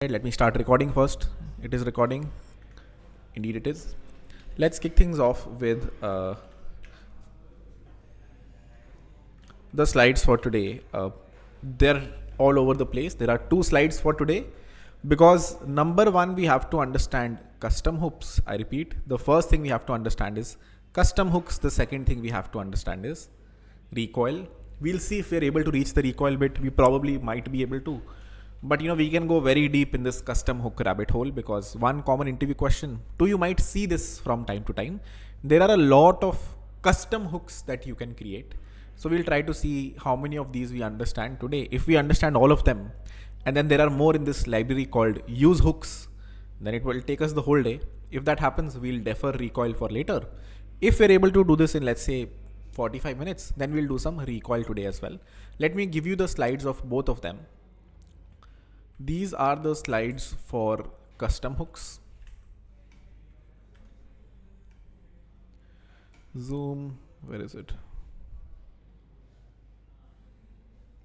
Right, let me start recording first. It is recording. Indeed, it is. Let's kick things off with the slides for today. They're all over the place. There are two slides for today because number one, we have to understand custom hooks. I repeat, the first thing we have to understand is custom hooks. The second thing we have to understand is recoil. We'll see if we're able to reach the recoil bit. We probably might be able to. But we can go very deep in this custom hook rabbit hole because one common interview question, too, you might see this from time to time. There are a lot of custom hooks that you can create. So we'll try to see how many of these we understand today. If we understand all of them, and then there are more in this library called use hooks, then it will take us the whole day. If that happens, we'll defer recoil for later. If we're able to do this in, let's say, 45 minutes, then we'll do some recoil today as well. Let me give you the slides of both of them. These are the slides for custom hooks. Zoom, where is it?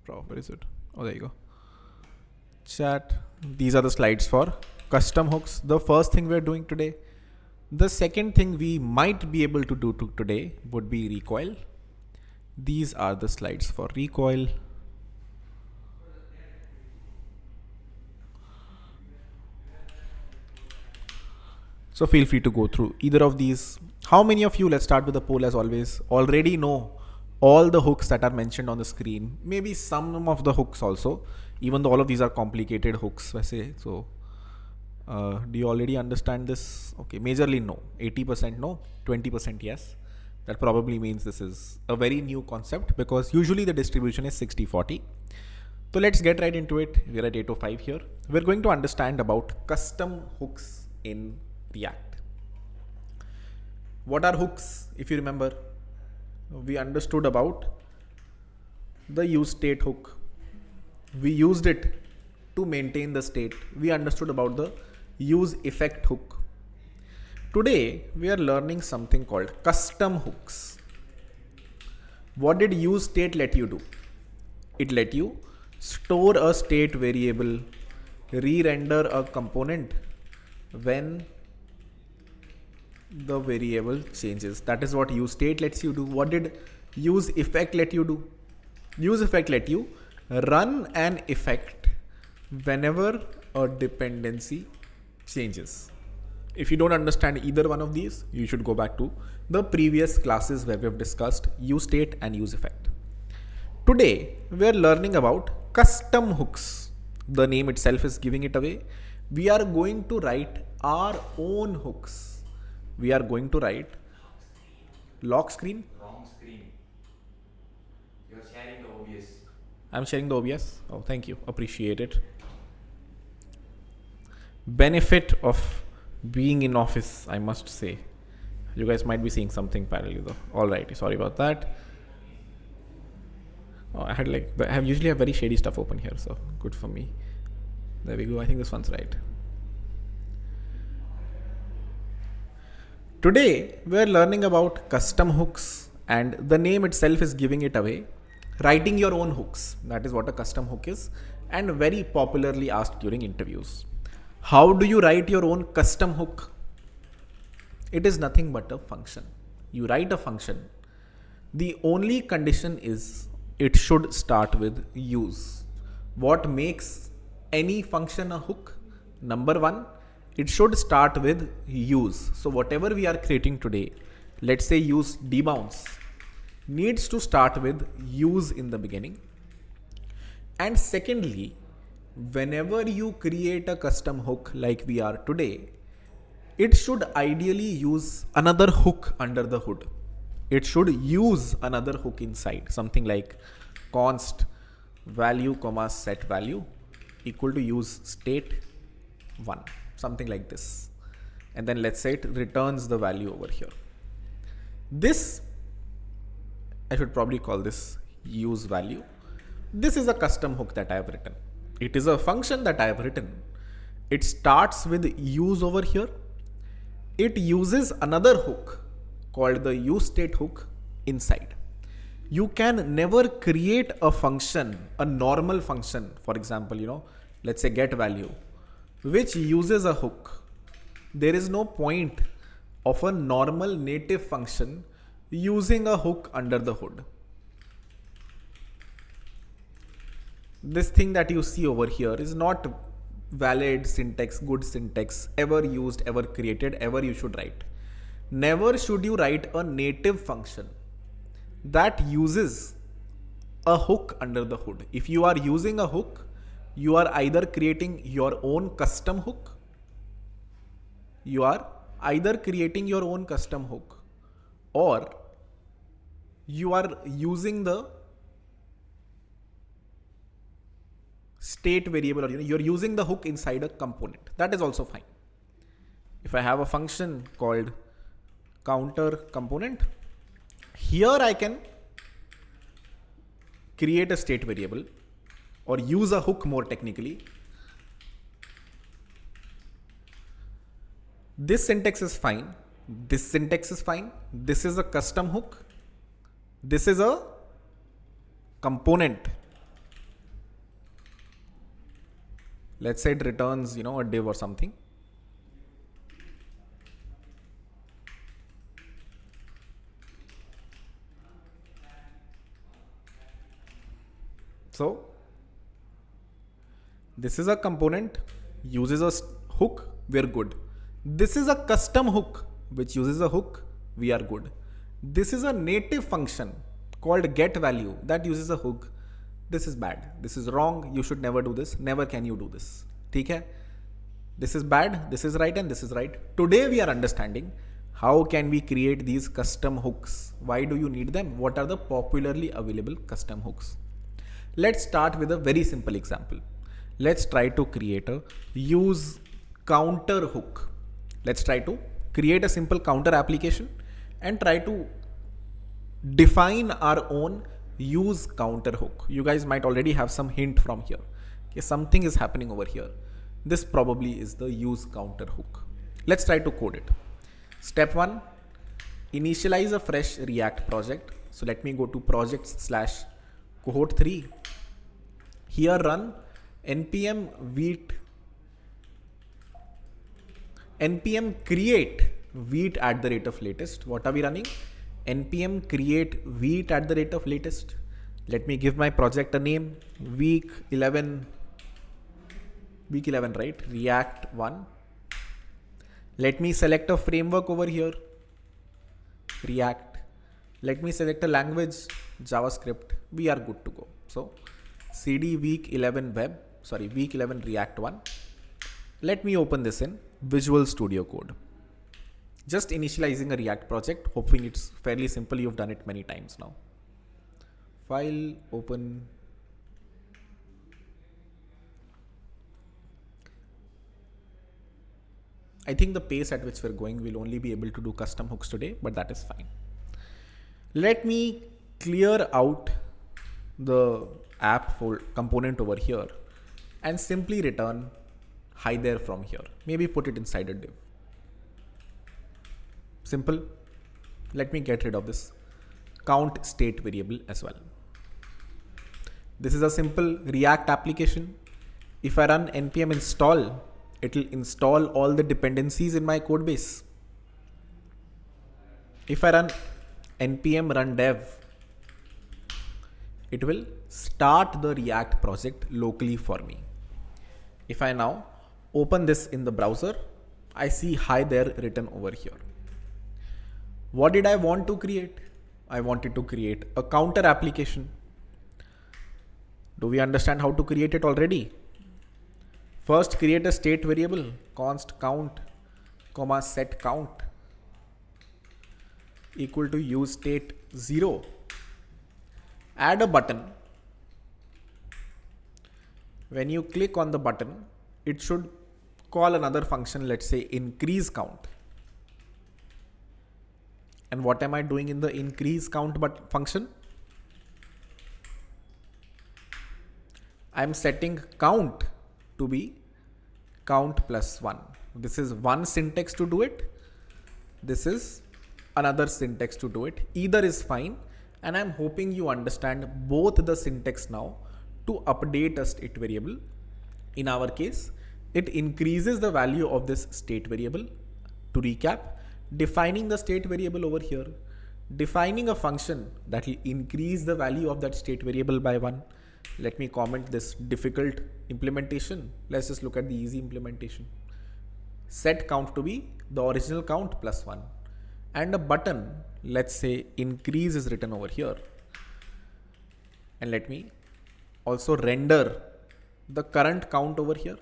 Where is it? Oh, there you go. Chat. These are the slides for custom hooks. The first thing we're doing today. The second thing we might be able to do today would be recoil. These are the slides for recoil. So feel free to go through either of these. How many of you, let's start with the poll as always, already know all the hooks that are mentioned on the screen? Maybe some of the hooks also, even though all of these are complicated hooks. So do you already understand this? Okay, majorly no. 80% no, 20% yes. That probably means this is a very new concept because usually the distribution is 60-40. So let's get right into it. We're at 8:05 here. We're going to understand about custom hooks in React. What are hooks? If you remember, we understood about the use state hook. We used it to maintain the state. We understood about the use effect hook. Today, we are learning something called custom hooks. What did use state let you do? It let you store a state variable, re-render a component when the variable changes. That is what use state lets you do. What did use effect let you do? Use effect let you run an effect whenever a dependency changes. If you don't understand either one of these, you should go back to the previous classes where we have discussed use state and use effect. Today, we are learning about custom hooks. The name itself is giving it away. We are going to write our own hooks. We are going to write lock screen. Wrong screen. You're sharing the OBS. I'm sharing the OBS. Oh, thank you. Appreciate it. Benefit of being in office, I must say. You guys might be seeing something parallel though. All right. Sorry about that. Oh, I usually have very shady stuff open here. So good for me. There we go. I think this one's right. Today, we're learning about custom hooks and the name itself is giving it away. Writing your own hooks. That is what a custom hook is and very popularly asked during interviews. How do you write your own custom hook? It is nothing but a function. You write a function. The only condition is it should start with use. What makes any function a hook? Number one, it should start with use. So whatever we are creating today, let's say use debounce, needs to start with use in the beginning. And secondly, whenever you create a custom hook like we are today, it should ideally use another hook under the hood. It should use another hook inside, something like const value comma set value equal to use state 1. Something like this. And then let's say it returns the value over here. This, I should probably call this use value. This is a custom hook that I have written. It is a function that I have written. It starts with use over here. It uses another hook called the use state hook inside. You can never create a function, a normal function. For example, let's say get value. which uses a hook. There is no point of a normal native function using a hook under the hood. This thing that you see over here is not valid syntax, good syntax, ever used, ever created, ever you should write. Never should you write a native function that uses a hook under the hood. If you are using a hook, you are either creating your own custom hook, or you are using the state variable, or you're using the hook inside a component. That is also fine. If I have a function called counter component, here I can create a state variable or use a hook more technically. This syntax is fine. This syntax is fine. This is a custom hook. This is a component. Let's say it returns, a div or something. So this is a component, uses a hook, we're good. This is a custom hook which uses a hook, we are good. This is a native function called getValue that uses a hook. This is bad. This is wrong. You should never do this. Never can you do this. Okay? This is bad, this is right, and this is right. Today we are understanding how can we create these custom hooks. Why do you need them? What are the popularly available custom hooks? Let's start with a very simple example. Let's try to create a use counter hook. Let's try to create a simple counter application and try to define our own use counter hook. You guys might already have some hint from here. Okay, something is happening over here. This probably is the use counter hook. Let's try to code it. Step 1, initialize a fresh React project. So let me go to projects/cohort 3. Here run npm create Vite @latest. What are we running? npm create Vite @latest. Let me give my project a name. week 11, right? React 1. Let me select a framework over here. React. Let me select a language, JavaScript. We are good to go. So cd week 11 React 1. Let me open this in Visual Studio Code. Just initializing a React project, hoping it's fairly simple. You've done it many times now. File, open. I think the pace at which we're going, we'll only be able to do custom hooks today, but that is fine. Let me clear out the app component over here and simply return hi there from here. Maybe put it inside a div. Simple. Let me get rid of this count state variable as well. This is a simple React application. If I run npm install, it will install all the dependencies in my code base. If I run npm run dev, it will start the React project locally for me. If I now open this in the browser, I see hi there written over here. What did I want to create? I wanted to create a counter application. Do we understand how to create it already? First, create a state variable, const count, set count equal to use state 0. Add a button. When you click on the button, it should call another function, let's say increase count. And what am I doing in the increase count function? I'm setting count to be count plus 1. This is one syntax to do it. This is another syntax to do it. Either is fine. And I'm hoping you understand both the syntax now to update a state variable. In our case, It increases the value of this state variable. To recap, defining the state variable over here, defining a function that will increase the value of that state variable by 1. Let me comment this difficult implementation. Let's just look at the easy implementation. Set count to be the original count plus 1. And a button, let's say increase, is written over here. And let me also render the current count over here.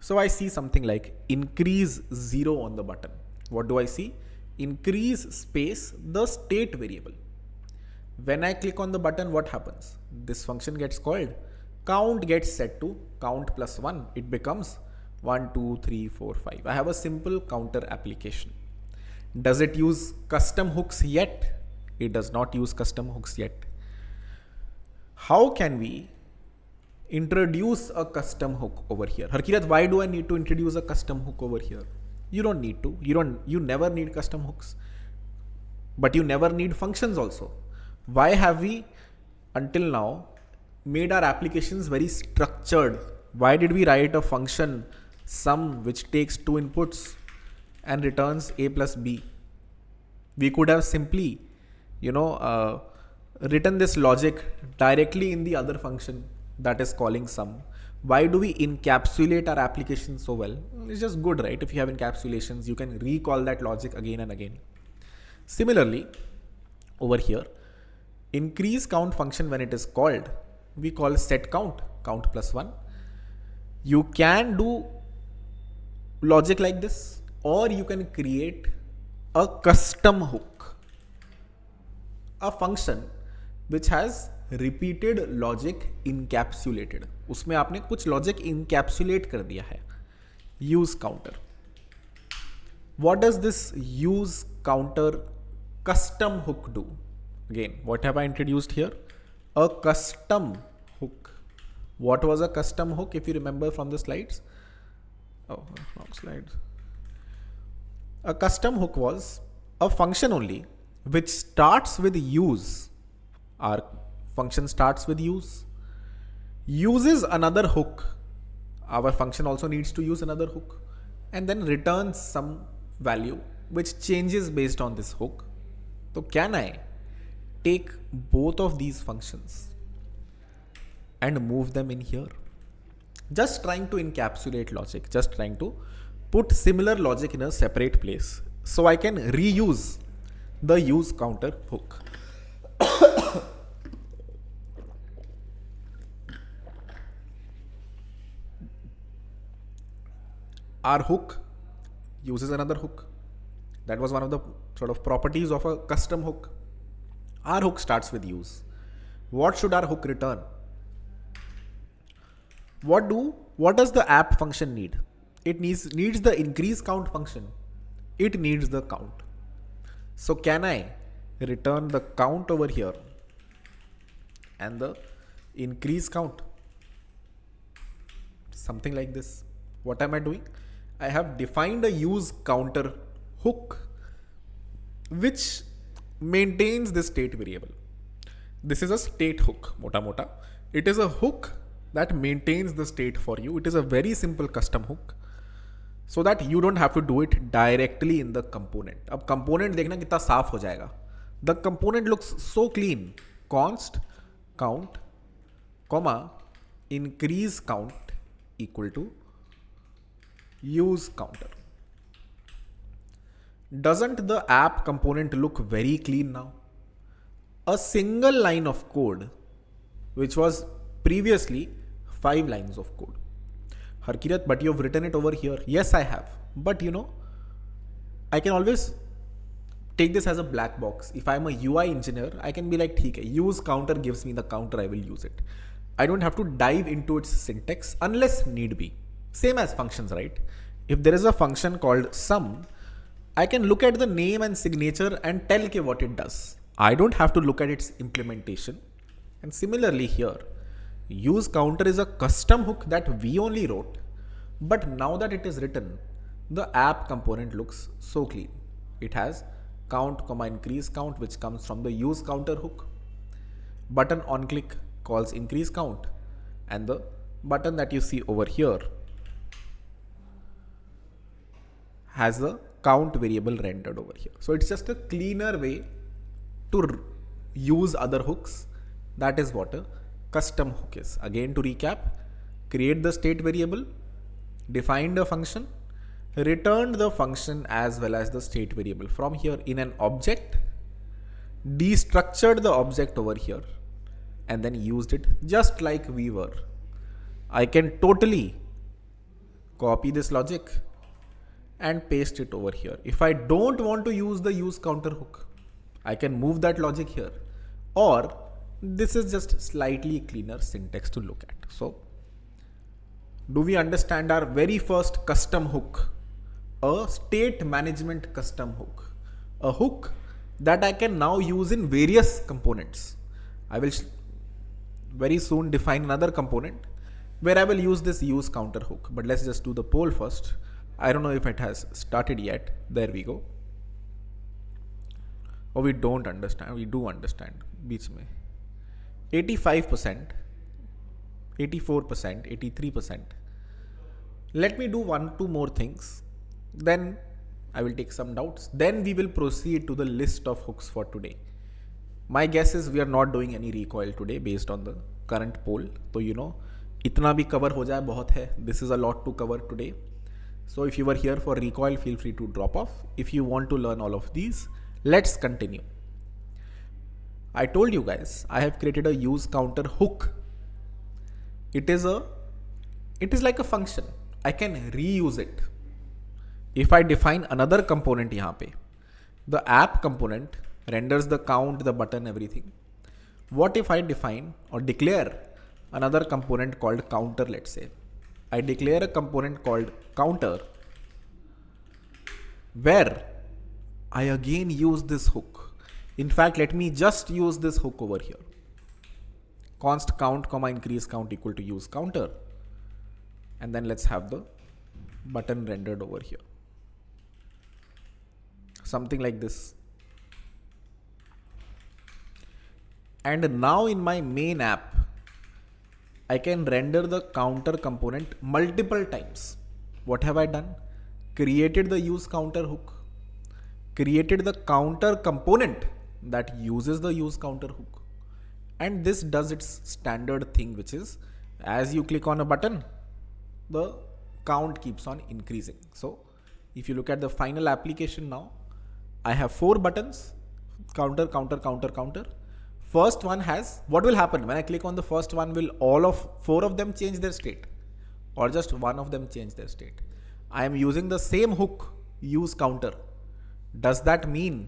So I see something like increase 0 on the button. What do I see? Increase space the state variable. When I click on the button, what happens? This function gets called. Count gets set to count plus 1. It becomes 1, 2, 3, 4, 5. I have a simple counter application. Does it use custom hooks yet? It does not use custom hooks yet. How can we introduce a custom hook over here? Harkirat, why do I need to introduce a custom hook over here? You don't need to. You never need custom hooks. But you never need functions also. Why have we until now made our applications very structured? Why did we write a function sum which takes 2 inputs and returns a plus b? We could have simply, written this logic directly in the other function that is calling sum. Why do we encapsulate our application so well? It's just good, right? If you have encapsulations, you can recall that logic again and again. Similarly, over here, increase count function, when it is called, we call set count, count plus 1. You can do logic like this, or you can create a custom hook, a function which has repeated logic encapsulated. उसमें आपने कुछ logic encapsulate कर दिया है. Use counter. What does this use counter custom hook do? Again, what have I introduced here? A custom hook. What was a custom hook, if you remember from the slides? Oh, wrong slides. A custom hook was a function only which starts with use. Our function starts with use, uses another hook. Our function also needs to use another hook, and then returns some value which changes based on this hook. So can I take both of these functions and move them in here? Just trying to encapsulate logic, just trying to put similar logic in a separate place so I can reuse the use counter hook. Our hook uses another hook. That was one of the sort of properties of a custom hook. Our hook starts with use. What should our hook return? What does the app function need? It needs the increase count function. It needs the count. So can I return the count over here and the increase count? Something like this. What am I doing? I have defined a use counter hook which maintains the state variable. This is a state hook, mota mota. It is a hook that maintains the state for you. It is a very simple custom hook so that you don't have to do it directly in the component. अब component देखना कितना साफ हो जाएगा. The component looks so clean. Const count, comma, increase count equal to use counter. Doesn't the app component look very clean now? A single line of code, which was previously 5 lines of code. Harkirat, but you've written it over here. Yes, I have. But I can always take this as a black box. If I'm a UI engineer, I can be like, theek hai, use counter gives me the counter, I will use it. I don't have to dive into its syntax unless need be. Same as functions, right? If there is a function called sum, I can look at the name and signature and tell what it does. I don't have to look at its implementation. And similarly here, use counter is a custom hook that we only wrote. But now that it is written, the app component looks so clean. It has count, increase count, which comes from the use counter hook. Button on click calls increase count. And the button that you see over here has a count variable rendered over here. So it's just a cleaner way to use other hooks. That is what a custom hook is. Again, to recap, create the state variable, define the function, returned the function as well as the state variable from here in an object, destructured the object over here, and then used it just like we were. I can totally copy this logic and paste it over here. If I don't want to use the use counter hook, I can move that logic here, or this is just slightly cleaner syntax to look at. So, do we understand our very first custom hook? A state management custom hook. A hook that I can now use in various components. I will very soon define another component where I will use this use counter hook. But let's just do the poll first. I don't know if it has started yet. There we go. Oh, we don't understand. We do understand. Beach mein 85%, 84%, 83%. Let me do 2 more things. Then I will take some doubts. Then we will proceed to the list of hooks for today. My guess is we are not doing any recoil today based on the current poll. So इतना भी cover हो जाए बहुत है. This is a lot to cover today. So if you were here for recoil, feel free to drop off. If you want to learn all of these, let's continue. I told you guys, I have created a use counter hook. It is like a function. I can reuse it. If I define another component यहाँ पे, the app component renders the count, the button, everything. What if I define or declare another component called counter, let's say. I declare a component called counter where I again use this hook. In fact, let me just use this hook over here. Const count, increase count equal to use counter. And then let's have the button rendered over here. Something like this. And now in my main app, I can render the counter component multiple times. What have I done? Created the use counter hook, created the counter component that uses the use counter hook. And this does its standard thing, which is as you click on a button, the count keeps on increasing. So if you look at the final application now, I have 4 buttons, counter, counter, counter, counter. First one has, what will happen when I click on the first one? Will all of 4 of them change their state, or just one of them change their state? I am using the same hook, use counter. Does that mean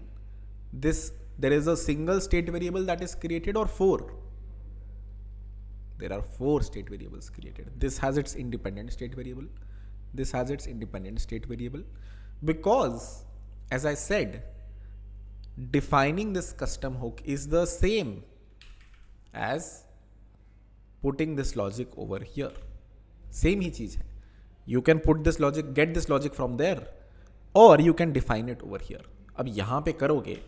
there is a single state variable that is created, or 4? There are 4 state variables created. This has its independent state variable. This has its independent state variable. Because, as I said, defining this custom hook is the same as putting this logic over here. Same ही चीज है. You can put this logic, get this logic from there, or you can define it over here. अब यहाँ पे करोगे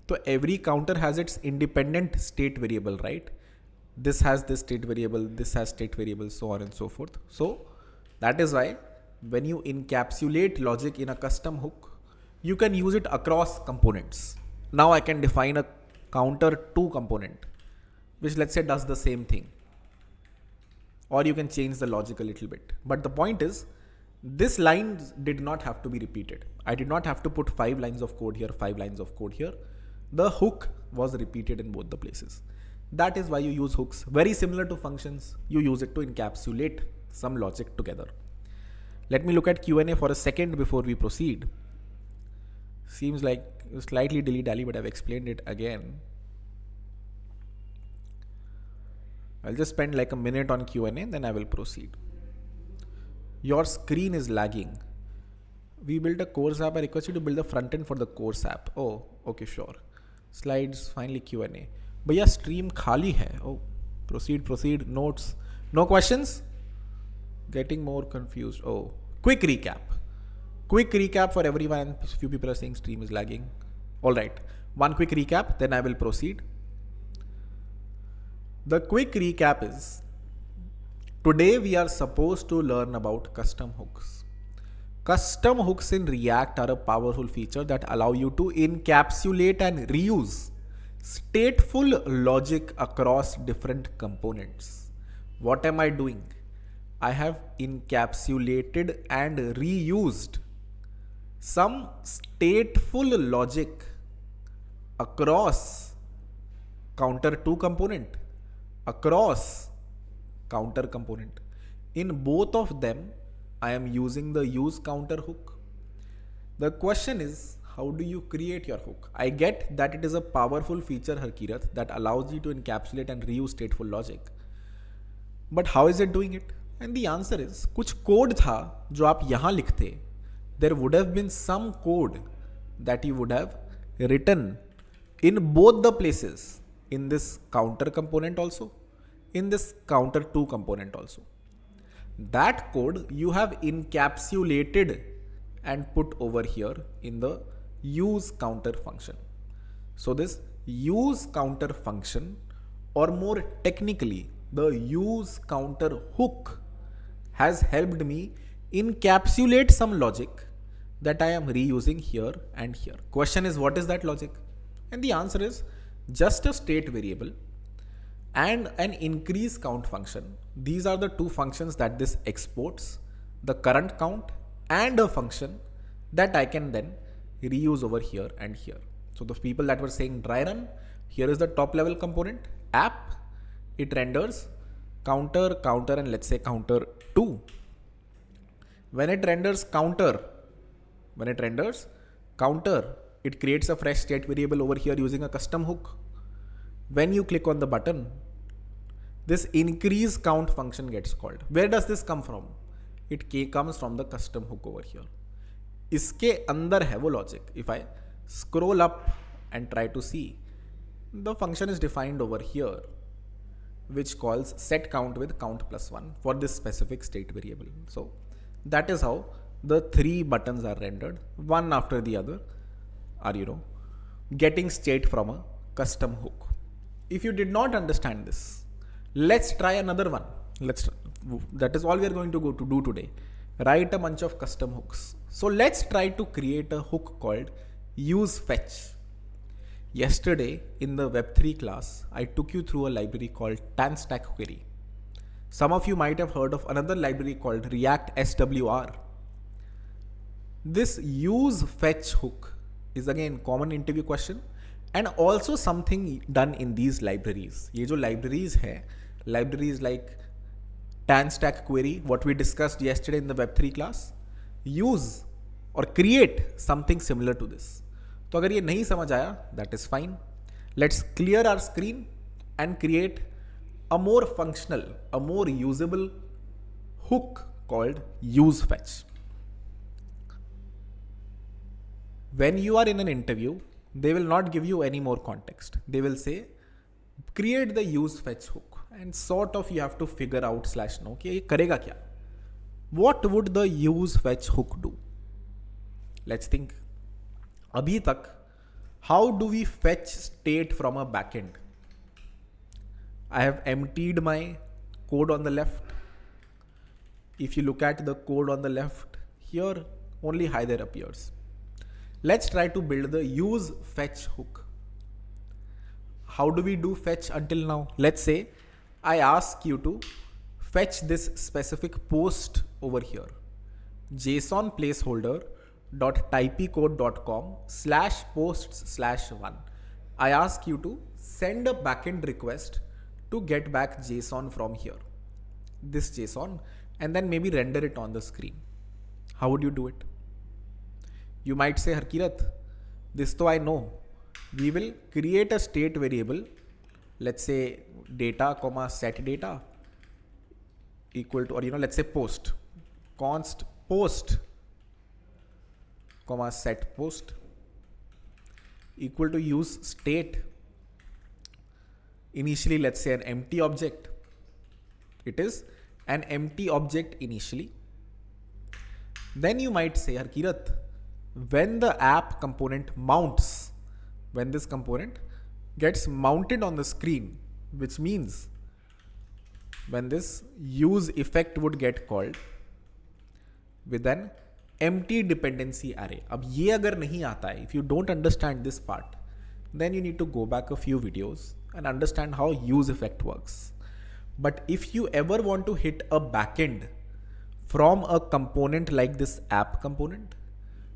तो every counter has its independent state variable, right? This has this state variable, this has state variable, so on and so forth. So that is why when you encapsulate logic in a custom hook, you can use it across components. Now I can define a counter 2 component, which let's say does the same thing. Or you can change the logic a little bit. But the point is, this line did not have to be repeated. I did not have to put 5 lines of code here, 5 lines of code here. The hook was repeated in both the places. That is why you use hooks. Very similar to functions, you use it to encapsulate some logic together. Let me look at Q&A for a second before we proceed. Seems like slightly dilly-dally, but I've explained it again. I'll just spend like a minute on Q&A, then I will proceed. Your screen is lagging. We built a course app. I request you to build the front end for the course app. Oh, okay, sure. Slides, finally Q&A. Bhaiya, stream khali hai. Oh, proceed. Notes. No questions? Getting more confused. Oh, quick recap. Quick recap for everyone. A few people are saying stream is lagging. All right. One quick recap, then I will proceed. The quick recap is, today we are supposed to learn about custom hooks. Custom hooks in React are a powerful feature that allow you to encapsulate and reuse stateful logic across different components. What am I doing? I have encapsulated and reused some stateful logic across counter 2 component, across counter component. In both of them, I am using the use counter hook. The question is, how do you create your hook? I get that it is a powerful feature, Harkirat, that allows you to encapsulate and reuse stateful logic. But how is it doing it? And the answer is, कुछ code था जो आप यहाँ लिखते. There would have been some code that you would have written in both the places, in this counter component also, in this counter 2 component also. That code you have encapsulated and put over here in the use counter function. So this use counter function, or more technically, the use counter hook, has helped me encapsulate some logic that I am reusing here and here. Question is, what is that logic? And the answer is just a state variable and an increase count function. These are the two functions that this exports, the current count and a function that I can then reuse over here and here. So the people that were saying dry run, here is the top level component, app, it renders counter, and let's say counter 2. When it renders counter, it creates a fresh state variable over here using a custom hook. When you click on the button, this increase count function gets called. Where does this come from? It comes from the custom hook over here. इसके अंदर है वो logic. If I scroll up and try to see, the function is defined over here, which calls set count with count plus 1 for this specific state variable. So that is how the 3 buttons are rendered, one after the other, are getting state from a custom hook. If you did not understand this, let's try another one. That is all we are going to do today. Write a bunch of custom hooks. So let's try to create a hook called use fetch. Yesterday in the Web3 class, I took you through a library called TanStack Query. Some of you might have heard of another library called React SWR. This use fetch hook is again common interview question and also something done in these libraries. ये जो libraries है, libraries like TanStack Query, what we discussed yesterday in the Web3 class, use or create something similar to this. तो अगर ये नहीं समझ आया, that is fine. Let's clear our screen and create a more functional, a more usable hook called use fetch. When you are in an interview, they will not give you any more context. They will say, create the use fetch hook, and sort of you have to figure out /no कि ये करेगा क्या. What would the use fetch hook do? Let's think. अभी तक, how do we fetch state from a backend? I have emptied my code on the left. If you look at the code on the left, here only hi there appears. Let's try to build the use fetch hook. How do we do fetch until now? Let's say I ask you to fetch this specific post over here. JSON placeholder.typecode.com/posts/1. I ask you to send a backend request to get back JSON from here. This JSON, and then maybe render it on the screen. How would you do it? You might say, Harkirat, this though I know. We will create a state variable, let's say data, set data equal to, or let's say post, const post, set post equal to use state. Initially, let's say an empty object. It is an empty object initially. Then you might say, Harkirat, when the app component mounts, when this component gets mounted on the screen, which means when this use effect would get called with an empty dependency array. अब ये अगर नहीं आता है, if you don't understand this part, then you need to go back a few videos and understand how use effect works. But if you ever want to hit a backend from a component like this app component,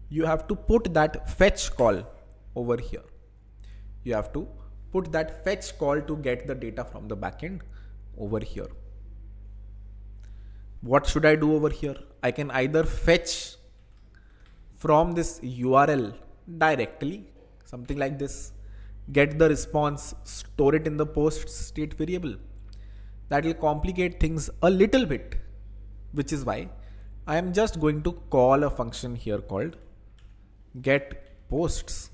you have to put that fetch call over here. You have to put that fetch call to get the data from the backend over here. What should I do over here? I can either fetch from this URL directly, something like this, get the response, store it in the post state variable. That will complicate things a little bit, which is why I am just going to call a function here called get posts,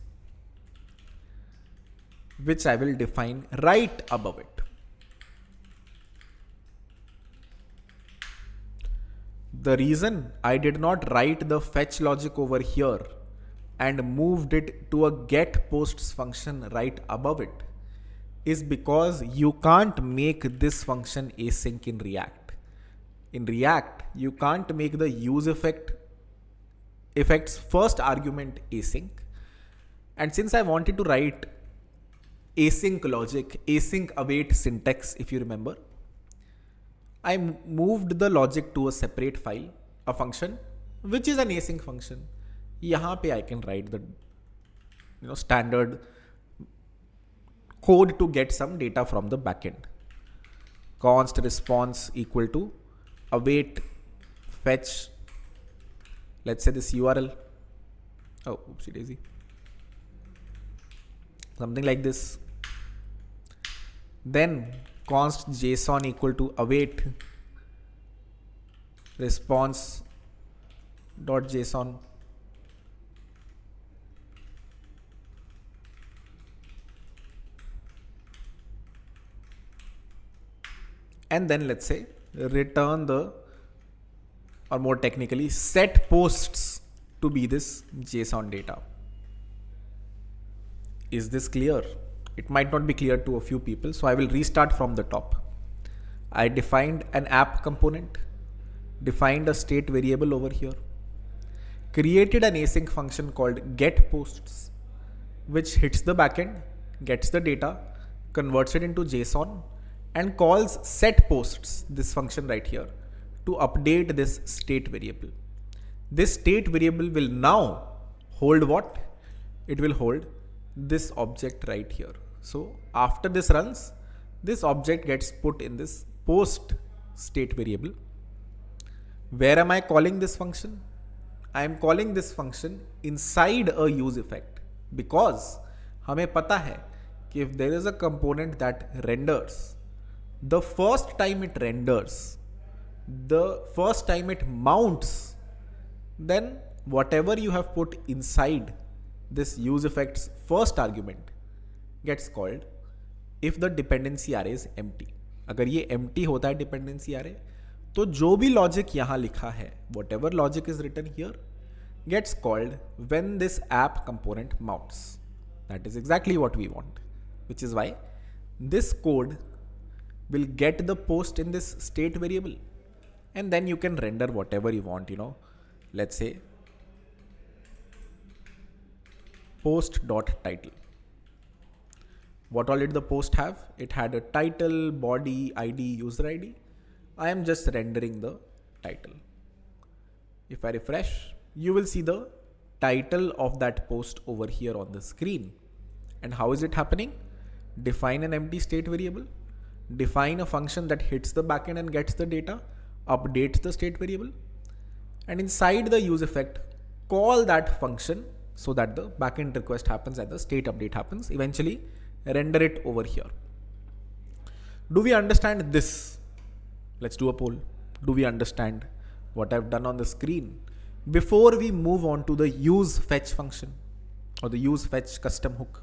which I will define right above it. The reason I did not write the fetch logic over here and moved it to a get posts function right above it is because you can't make this function async in React. In React, you can't make the use effects first argument async. And since I wanted to write async logic, async await syntax, if you remember, I moved the logic to a separate file, a function, which is an async function. यहाँ पे I can write the standard code to get some data from the backend. Const response equal to await fetch, let's say this URL. Oh, oopsie daisy. Something like this. Then const JSON equal to await response dot JSON. And then let's say return the, or more technically, set posts to be this JSON data. Is this clear? It might not be clear to a few people, so I will restart from the top. I defined an app component, defined a state variable over here, created an async function called get posts, which hits the backend, gets the data, converts it into JSON, and calls set posts, this function right here, to update this state variable. This state variable will now hold what? It will hold this object right here. So after this runs, this object gets put in this post state variable. Where am I calling this function? I am calling this function inside a use effect, because हमें पता है कि if there is a component that renders, the first time it renders, the first time it mounts, then whatever you have put inside this use effect's first argument gets called if the dependency array is empty. अगर ये empty होता है dependency array, तो जो भी logic यहाँ लिखा है, whatever logic is written here, gets called when this app component mounts. That is exactly what we want, which is why this code will get the post in this state variable, and then you can render whatever you want, let's say post.title. What all did the post have? It had a title, body, ID, user ID. I am just rendering the title. If I refresh, you will see the title of that post over here on the screen. And how is it happening? Define an empty state variable, define a function that hits the backend and gets the data, updates the state variable, and inside the use effect, call that function so that the backend request happens and the state update happens. Eventually, render it over here. Do we understand this? Let's do a poll. Do we understand what I've done on the screen? Before we move on to the use fetch function or the use fetch custom hook,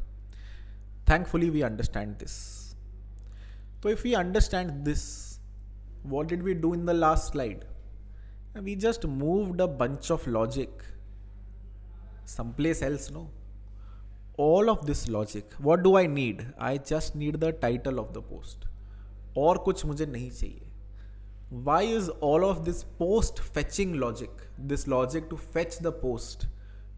thankfully we understand this. So if we understand this, what did we do in the last slide? We just moved a bunch of logic someplace else, no? All of this logic, what do I need? I just need the title of the post. और कुछ मुझे नहीं चाहिए. why is all of this post fetching logic, this logic to fetch the post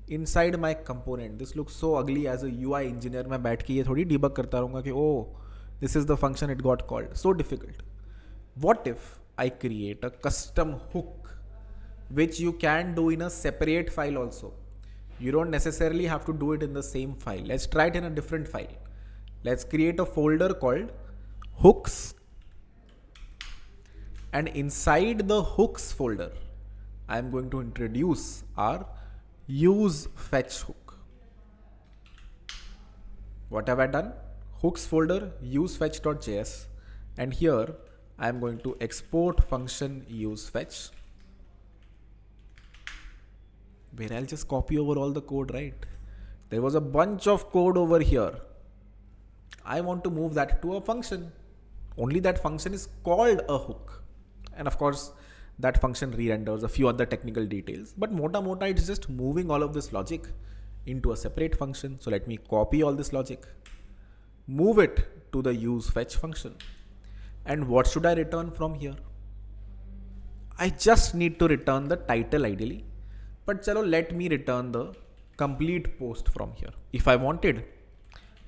inside my component, this looks so ugly as a UI engineer. मैं बैठ के ये थोड़ी debug करता रहूँगा कि oh, this is the function it got called. So difficult. What if I create a custom hook which you can do in a separate file also? You don't necessarily have to do it in the same file. Let's try it in a different file. Let's create a folder called hooks, and inside the hooks folder I am going to introduce our use fetch hook. What have I done? Hooks folder use fetch.js, and here I am going to export function use fetch, where I'll just copy over all the code, right? There was a bunch of code over here. I want to move that to a function. Only that function is called a hook. And of course, that function re-renders a few other technical details. But mota it's just moving all of this logic into a separate function. So let me copy all this logic, move it to the use fetch function. And what should I return from here? I just need to return the title ideally. But chalo, let me return the complete post from here. If I wanted,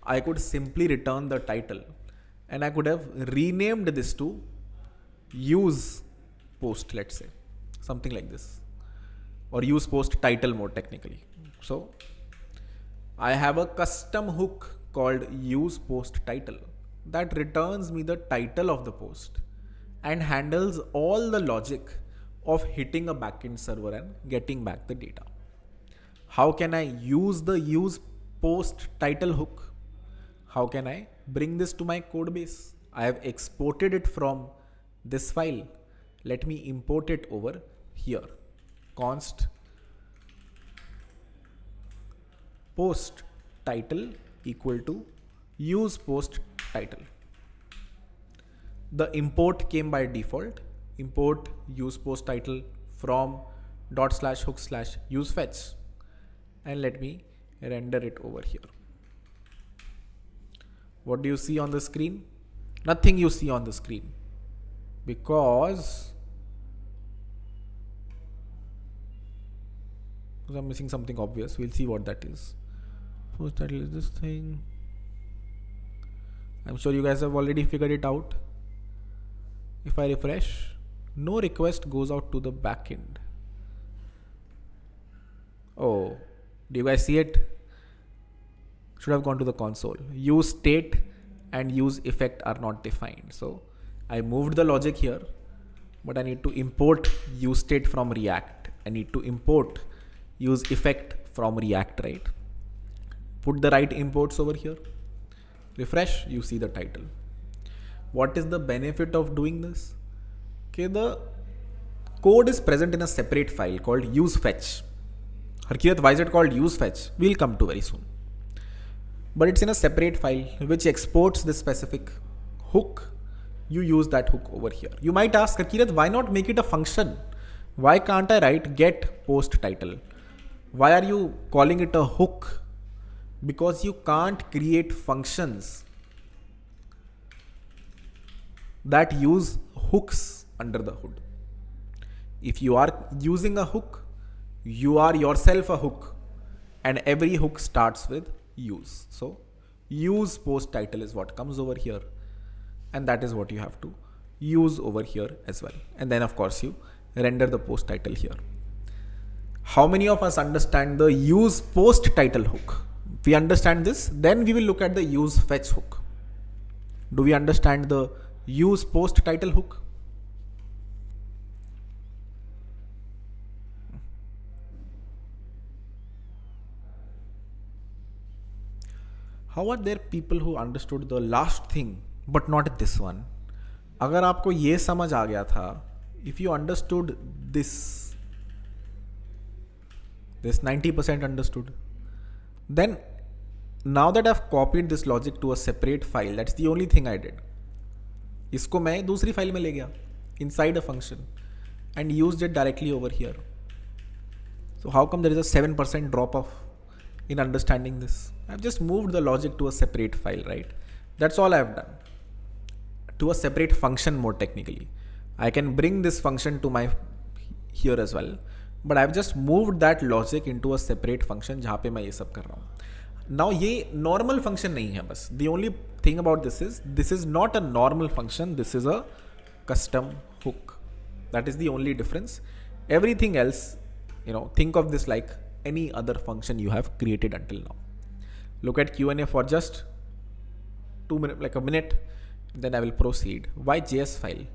I could simply return the title, and I could have renamed this to use post, let's say, something like this, or use post title more technically. So I have a custom hook called use post title that returns me the title of the post and handles all the logic of hitting a backend server and getting back the data. How can I use the use post title hook? How can I bring this to my code base? I have exported it from this file. Let me import it over here. Const post title equal to use post title. The import came by default. Import use post title from /hook/use fetch, and let me render it over here. What do you see on the screen? Nothing you see on the screen, because I'm missing something obvious. We'll see what that is. Post title is this thing. I'm sure you guys have already figured it out. If I refresh, no request goes out to the backend. Oh, do you guys see it? Should have gone to the console. Use state and use effect are not defined. So I moved the logic here, but I need to import use state from React. I need to import use effect from React, right? Put the right imports over here. Refresh, you see the title. What is the benefit of doing this? Okay, the code is present in a separate file called use fetch. Harkirat, why is it called use fetch? We'll come to very soon. But it's in a separate file which exports this specific hook. You use that hook over here. You might ask, Harkirat, why not make it a function? Why can't I write get post title? Why are you calling it a hook? Because you can't create functions that use hooks under the hood. If you are using a hook, you are yourself a hook, and every hook starts with use. So use post title is what comes over here, and that is what you have to use over here as well. And then of course you render the post title here. How many of us understand the use post title hook? If we understand this, then we will look at the use fetch hook. Do we understand the use post title hook? How are there people who understood the last thing but not this one? अगर आपको ये समझ आ गया था, if you understood this 90% understood, then now that I've copied this logic to a separate file, that's the only thing I did. इसको मैं दूसरी file में ले गया inside a function and used it directly over here. So how come there is a 7% drop off in understanding this? I've just moved the logic to a separate file, right? That's all I've done. To a separate function more technically. I can bring this function to my here as well, but I've just moved that logic into a separate function जहाँ पे मैं ये सब कर रहा हूँ. Now ये normal function नहीं है बस. The only thing about this is not a normal function. This is a custom hook. That is the only difference. Everything else, think of this like any other function you have created until now. Look at Q&A for just 2 minutes, like a minute. Then I will proceed. Why JS file?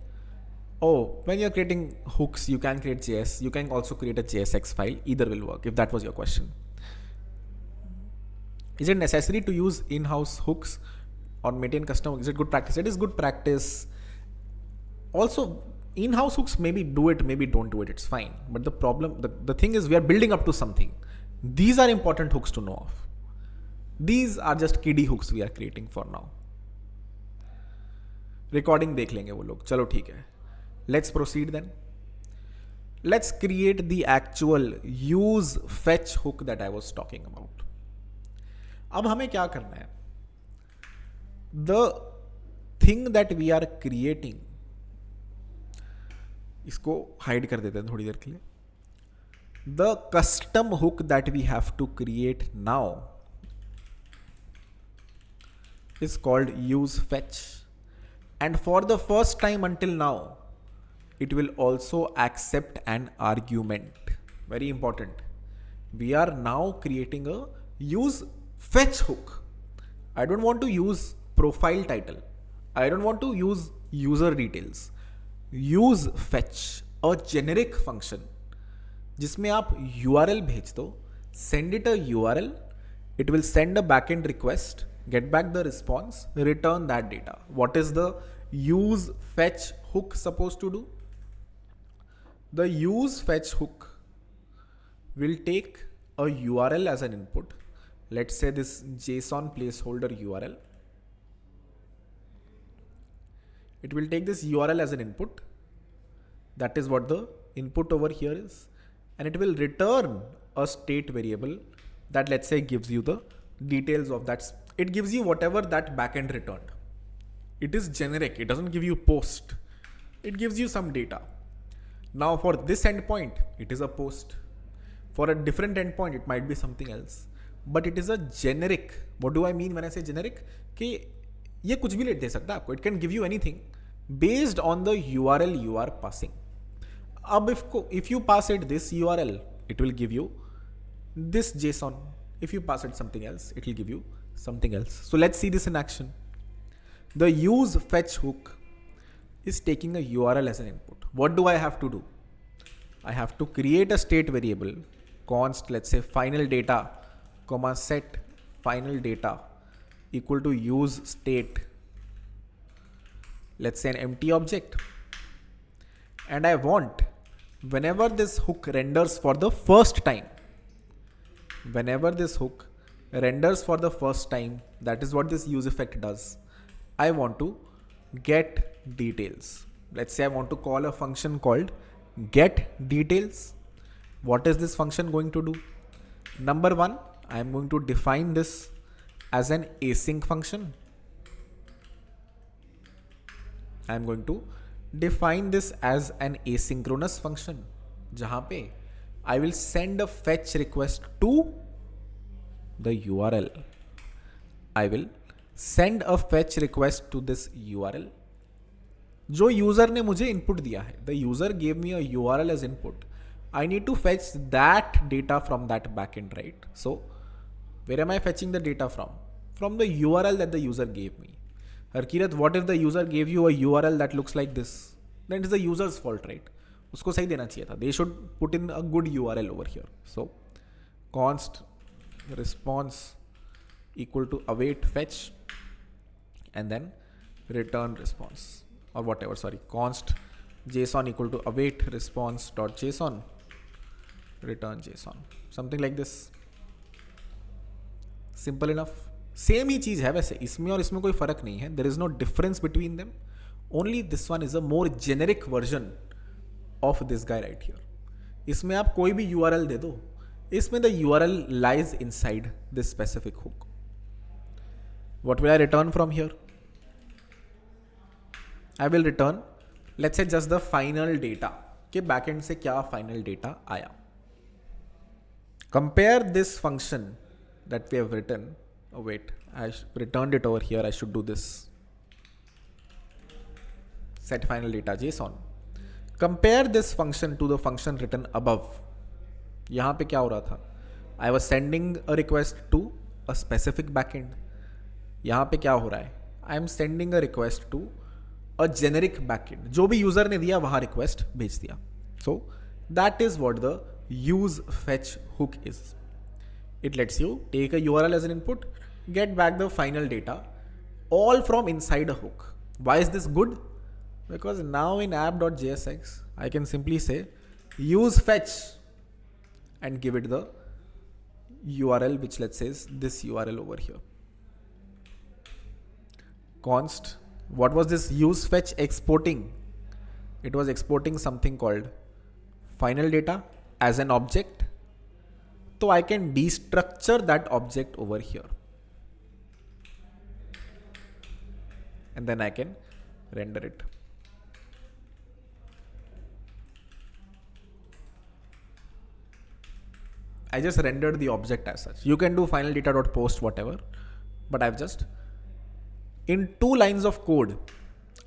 Oh, when you're creating hooks, you can create JS. You can also create a JSX file. Either will work, if that was your question. Is it necessary to use in-house hooks or maintain custom? Is it good practice? It is good practice. Also, in-house hooks, maybe do it, maybe don't do it. It's fine. But the problem, the thing is, we are building up to something. These are important hooks to know of. These are just kiddie hooks we are creating for now. Recording देख लेंगे वो लोग. चलो ठीक है. Let's proceed then. Let's create the actual use fetch hook that I was talking about. अब हमें क्या करना है? The thing that we are creating, इसको hide कर देते हैं थोड़ी देर के लिए. The custom hook that we have to create now is called use fetch. And for the first time until now, it will also accept an argument. Very important. We are now creating a use fetch hook. I don't want to use profile title. I don't want to use user details. Use fetch, a generic function जिसमें आप URL भेज दो, send it a URL, it will send a backend request, get back the response, return that data. What is the use fetch hook supposed to do? The use fetch hook will take a URL as an input. Let's say this JSON placeholder URL. It will take this URL as an input. That is what the input over here is. And it will return a state variable that, let's say, gives you the details of that. It gives you whatever that backend returned. It is generic. It doesn't give you post. It gives you some data. Now for this endpoint, it is a post. For a different endpoint, it might be something else. But it is a generic. What do I mean when I say generic? कि ये कुछ भी दे सकता है आपको. It can give you anything based on the URL you are passing. अब if you pass it this URL, it will give you this JSON. If you pass it something else, it will give you something else. So let's see this in action. The use fetch hook is taking a URL as an input. What do I have to do? I have to create a state variable, const, let's say final data, comma set final data equal to use state, let's say an empty object. And I want whenever this hook renders for the first time, that is what this use effect does. I want to get details. Let's say I want to call a function called get details. What is this function going to do? Number one, I am going to define this as an async function. I am going to define this as an asynchronous function जहाँ पे I will send a fetch request to the URL. I will send a fetch request to this URL. जो user ने मुझे input दिया है, the user gave me a URL as input. I need to fetch that data from that backend, right? So where am I fetching the data from? From the URL that the user gave me. Harkirat, what if the user gave you a URL that looks like this? Then it is the user's fault, right? उसको सही देना चाहिए था. They should put in a good URL over here. So const response equal to await fetch and then return response or whatever. Sorry, const JSON equal to await response dot JSON return JSON. Something like this. Simple enough. Same ही चीज़ है वैसे, इसमें और इसमें कोई फर्क नहीं है. There is no difference between them. Only this one is a more generic version of this guy right here. इसमें आप कोई भी URL दे दो, इसमें the URL lies inside this specific hook. What will I return from here? I will return, let's say just the final data कि backend से क्या फाइनल डेटा आया. Compare this function that we have written. Oh wait, I returned it over here. I should do this. Set final data JSON. Compare this function to the function written above. यहाँ पे क्या हो रहा था? I was sending a request to a specific backend. यहाँ पे क्या हो रहा है? I am sending a request to a generic backend. जो भी यूजर ने दिया वहाँ request भेज दिया. So that is what the use fetch hook is. It lets you take a URL as an input, get back the final data, all from inside a hook. Why is this good? Because now in app.jsx, I can simply say use fetch and give it the URL, which let's say is this URL over here. Const, what was this use fetch exporting? It was exporting something called final data as an object. So I can destructure that object over here. And then I can render it. I just rendered the object as such. You can do final data.post whatever, but I've just, in 2 lines of code,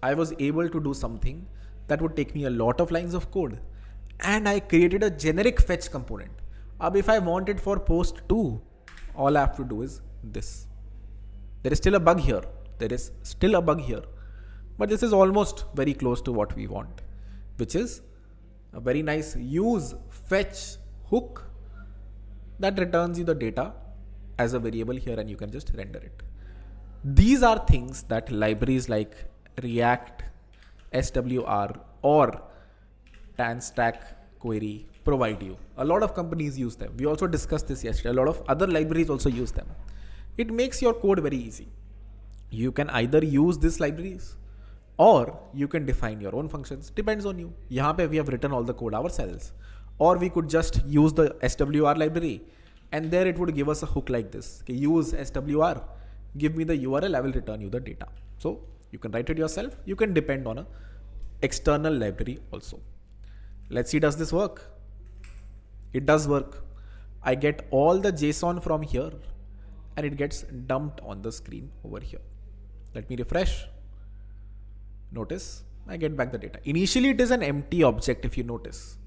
I was able to do something that would take me a lot of lines of code. And I created a generic fetch component. अब if I want it for post 2, all I have to do is this. There is still a bug here. But this is almost very close to what we want, which is a very nice use fetch hook that returns you the data as a variable here, and you can just render it. These are things that libraries like React, SWR, or TanStack Query provide you. A lot of companies use them. We also discussed this yesterday. A lot of other libraries also use them. It makes your code very easy. You can either use these libraries or you can define your own functions. Depends on you. यहाँ पे we have written all the code ourselves. Or we could just use the SWR library and there it would give us a hook like this. Okay, use SWR. Give me the URL. I will return you the data. So you can write it yourself. You can depend on an external library also. Let's see, does this work? It does work. I get all the JSON from here and it gets dumped on the screen over here. Let me refresh. Notice I get back the data. Initially it is an empty object if you notice.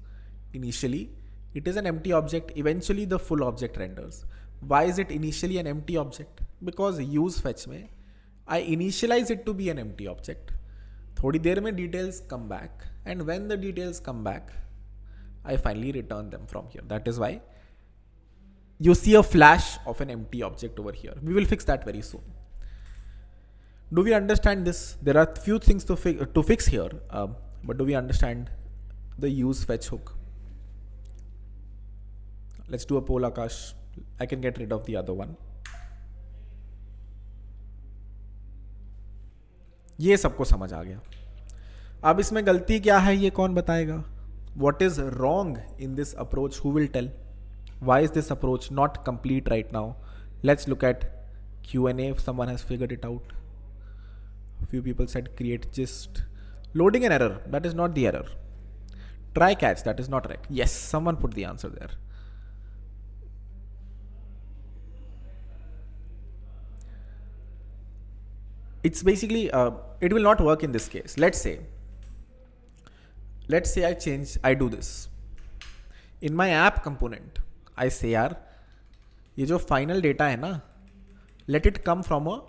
Initially it is an empty object. Eventually the full object renders. Why is it initially an empty object? Because use fetch में I initialize it to be an empty object. थोड़ी देर में details come back, and when the details come back, I finally return them from here. That is why you see a flash of an empty object over here. We will fix that very soon. Do we understand this? There are few things to fix here, but do we understand the use fetch hook? Let's do a poll, Akash. I can get rid of the other one. ये सबको समझ आ गया. अब इसमें गलती क्या है ये कौन बताएगा? What is wrong in this approach? Who will tell? Why is this approach not complete right now? Let's look at Q&A if someone has figured it out. A few people said create gist. Loading an error. That is not the error. Try catch. That is not right. Yes, someone put the answer there. It's basically, it will not work in this case. Let's say I do this. In my app component, I say यार ये जो final data है ना, let it come from a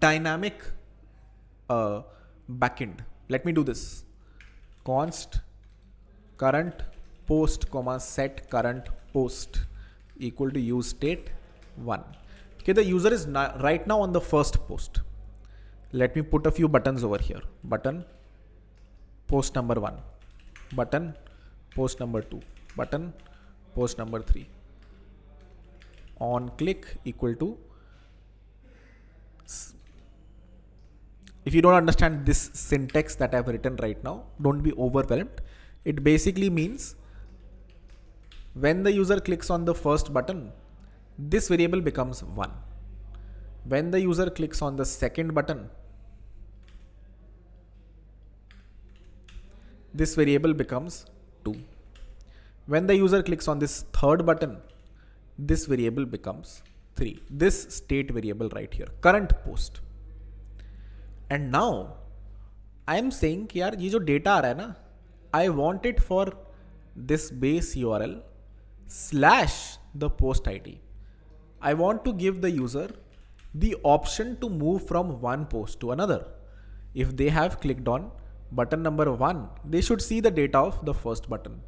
dynamic backend. Let me do this. Const current post set current post equal to use state 1. Okay, the user is right now on the first post. Let me put a few buttons over here. Button post number 1. Button post number 2. Button post number 3. On click equal to. If you don't understand this syntax that I've written right now, don't be overwhelmed. It basically means when the user clicks on the first button, this variable becomes 1. When the user clicks on the second button, this variable becomes 2. When the user clicks on this third button, this variable becomes 3. This state variable right here, current post. And now I am saying कि यार ये जो data आ रहा है ना, I want it for this base URL / the post ID. I want to give the user the option to move from one post to another. If they have clicked on button number 1, they should see the data of the first button.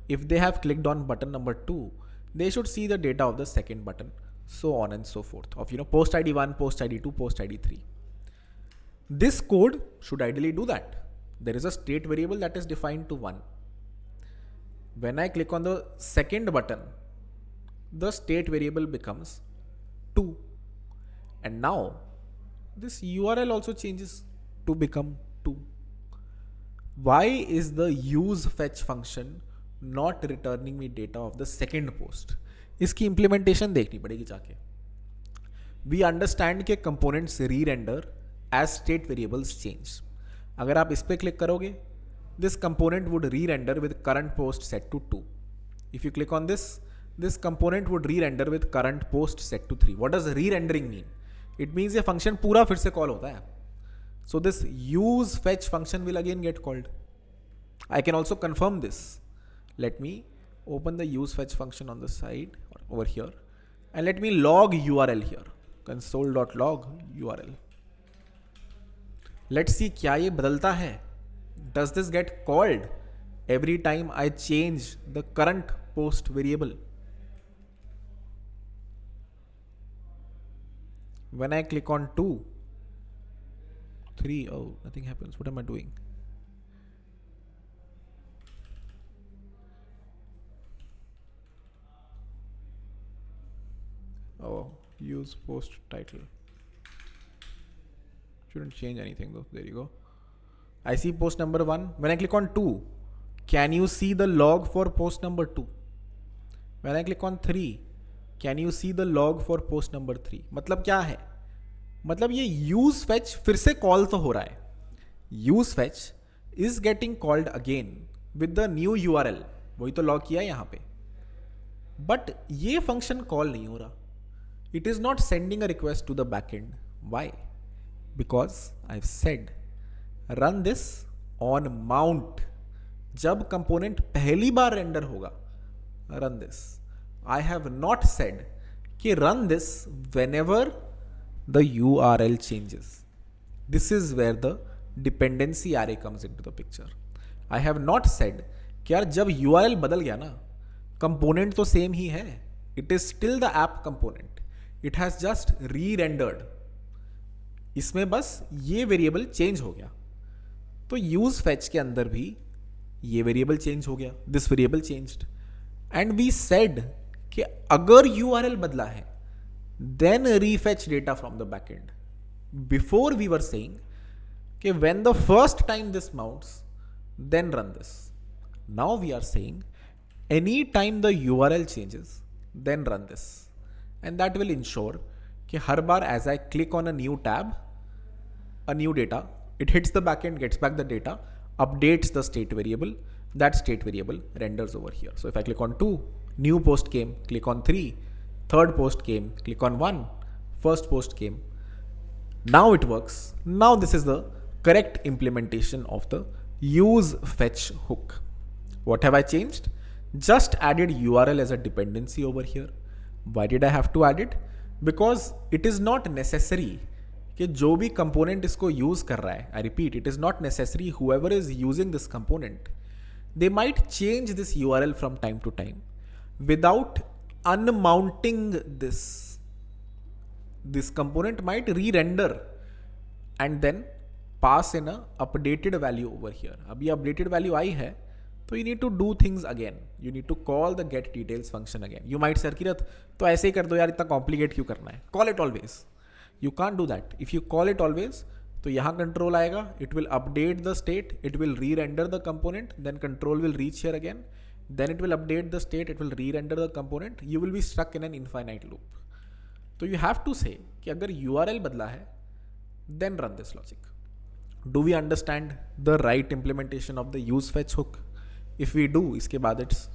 If they have clicked on button number 2, they should see the data of the second button, so on and so forth, of post ID 1, post ID 2, post ID 3. This code should ideally do that. There is a state variable that is defined to 1. When I click on the second button, the state variable becomes 2. And now this URL also changes to become 2. Why is the use fetch function not returning me data of the second post? इसकी implementation देखनी पड़ेगी जाके. We understand कि components re-render as state variables change. अगर आप इस पे click करोगे, this component would re-render with current post set to 2. If you click on this, this component would re-render with current post set to 3. What does re-rendering mean? It means ये function पूरा फिर से call होता है. So this use fetch function will again get called. I can also confirm this. Let me open the use fetch function on the side over here, and let me log URL here, console.log URL. Let's see क्या ये बदलता है. Does this get called every time I change the current post variable? When I click on 2, 3, oh, nothing happens. What am I doing? Oh, use post title. Shouldn't change anything though. There you go. I see post number 1. When I click on 2, can you see the log for post number 2? When I click on 3, can you see the log for post number 3? मतलब क्या है? मतलब ये use fetch फिर से call तो हो रहा है. Use fetch is getting called again with the new URL. वही तो लॉग किया है यहाँ पे. But ये फंक्शन कॉल नहीं हो रहा. It is not sending a request to the backend. Why? Because I've said run this on mount. जब component पहली बार render होगा, run this. I have not said कि run this whenever the URL changes. This is where the dependency array comes into the picture. I have not said कि यार जब URL बदल गया ना, component तो same ही है. It is still the app component. It has just re-rendered. इसमें बस ये वेरिएबल चेंज हो गया. तो यूज फेच के अंदर भी ये वेरिएबल चेंज हो गया. This variable changed. And we said कि अगर यूआरएल बदला है then refetch data from the backend. Before we were saying कि when the first time this mounts then run this. Now we are saying any time the URL changes then run this. And that will ensure कि हर बार as I click on a new tab, a new data, it hits the backend, gets back the data, updates the state variable, that state variable renders over here. So if I click on 2, new post came, click on 3, third post came, click on 1, first post came. Now it works. Now this is the correct implementation of the use fetch hook. What have I changed? Just added URL as a dependency over here. Why did I have to add it? Because it is not necessary कि जो भी component इसको use कर रहा है, I repeat, it is not necessary whoever is using this component, they might change this URL from time to time without unmounting this. This component might re-render and then pass in a updated value over here. अब ये updated value आई है तो you need to do things again. You need to call the get details function again. You might say किरत तो ऐसे ही कर दो यार, इतना कॉम्प्लिकेट क्यों करना है? Call it always. You can't do that. If you call it always, तो यहाँ control आएगा, it will update the state, it will re-render the component, then control will reach here again, then it will update the state, it will re-render the component. You will be stuck in an infinite loop. So you have to say कि अगर URL बदला है, then run this logic. Do we understand the right implementation of the use fetch hook? If we do, इसके बाद it's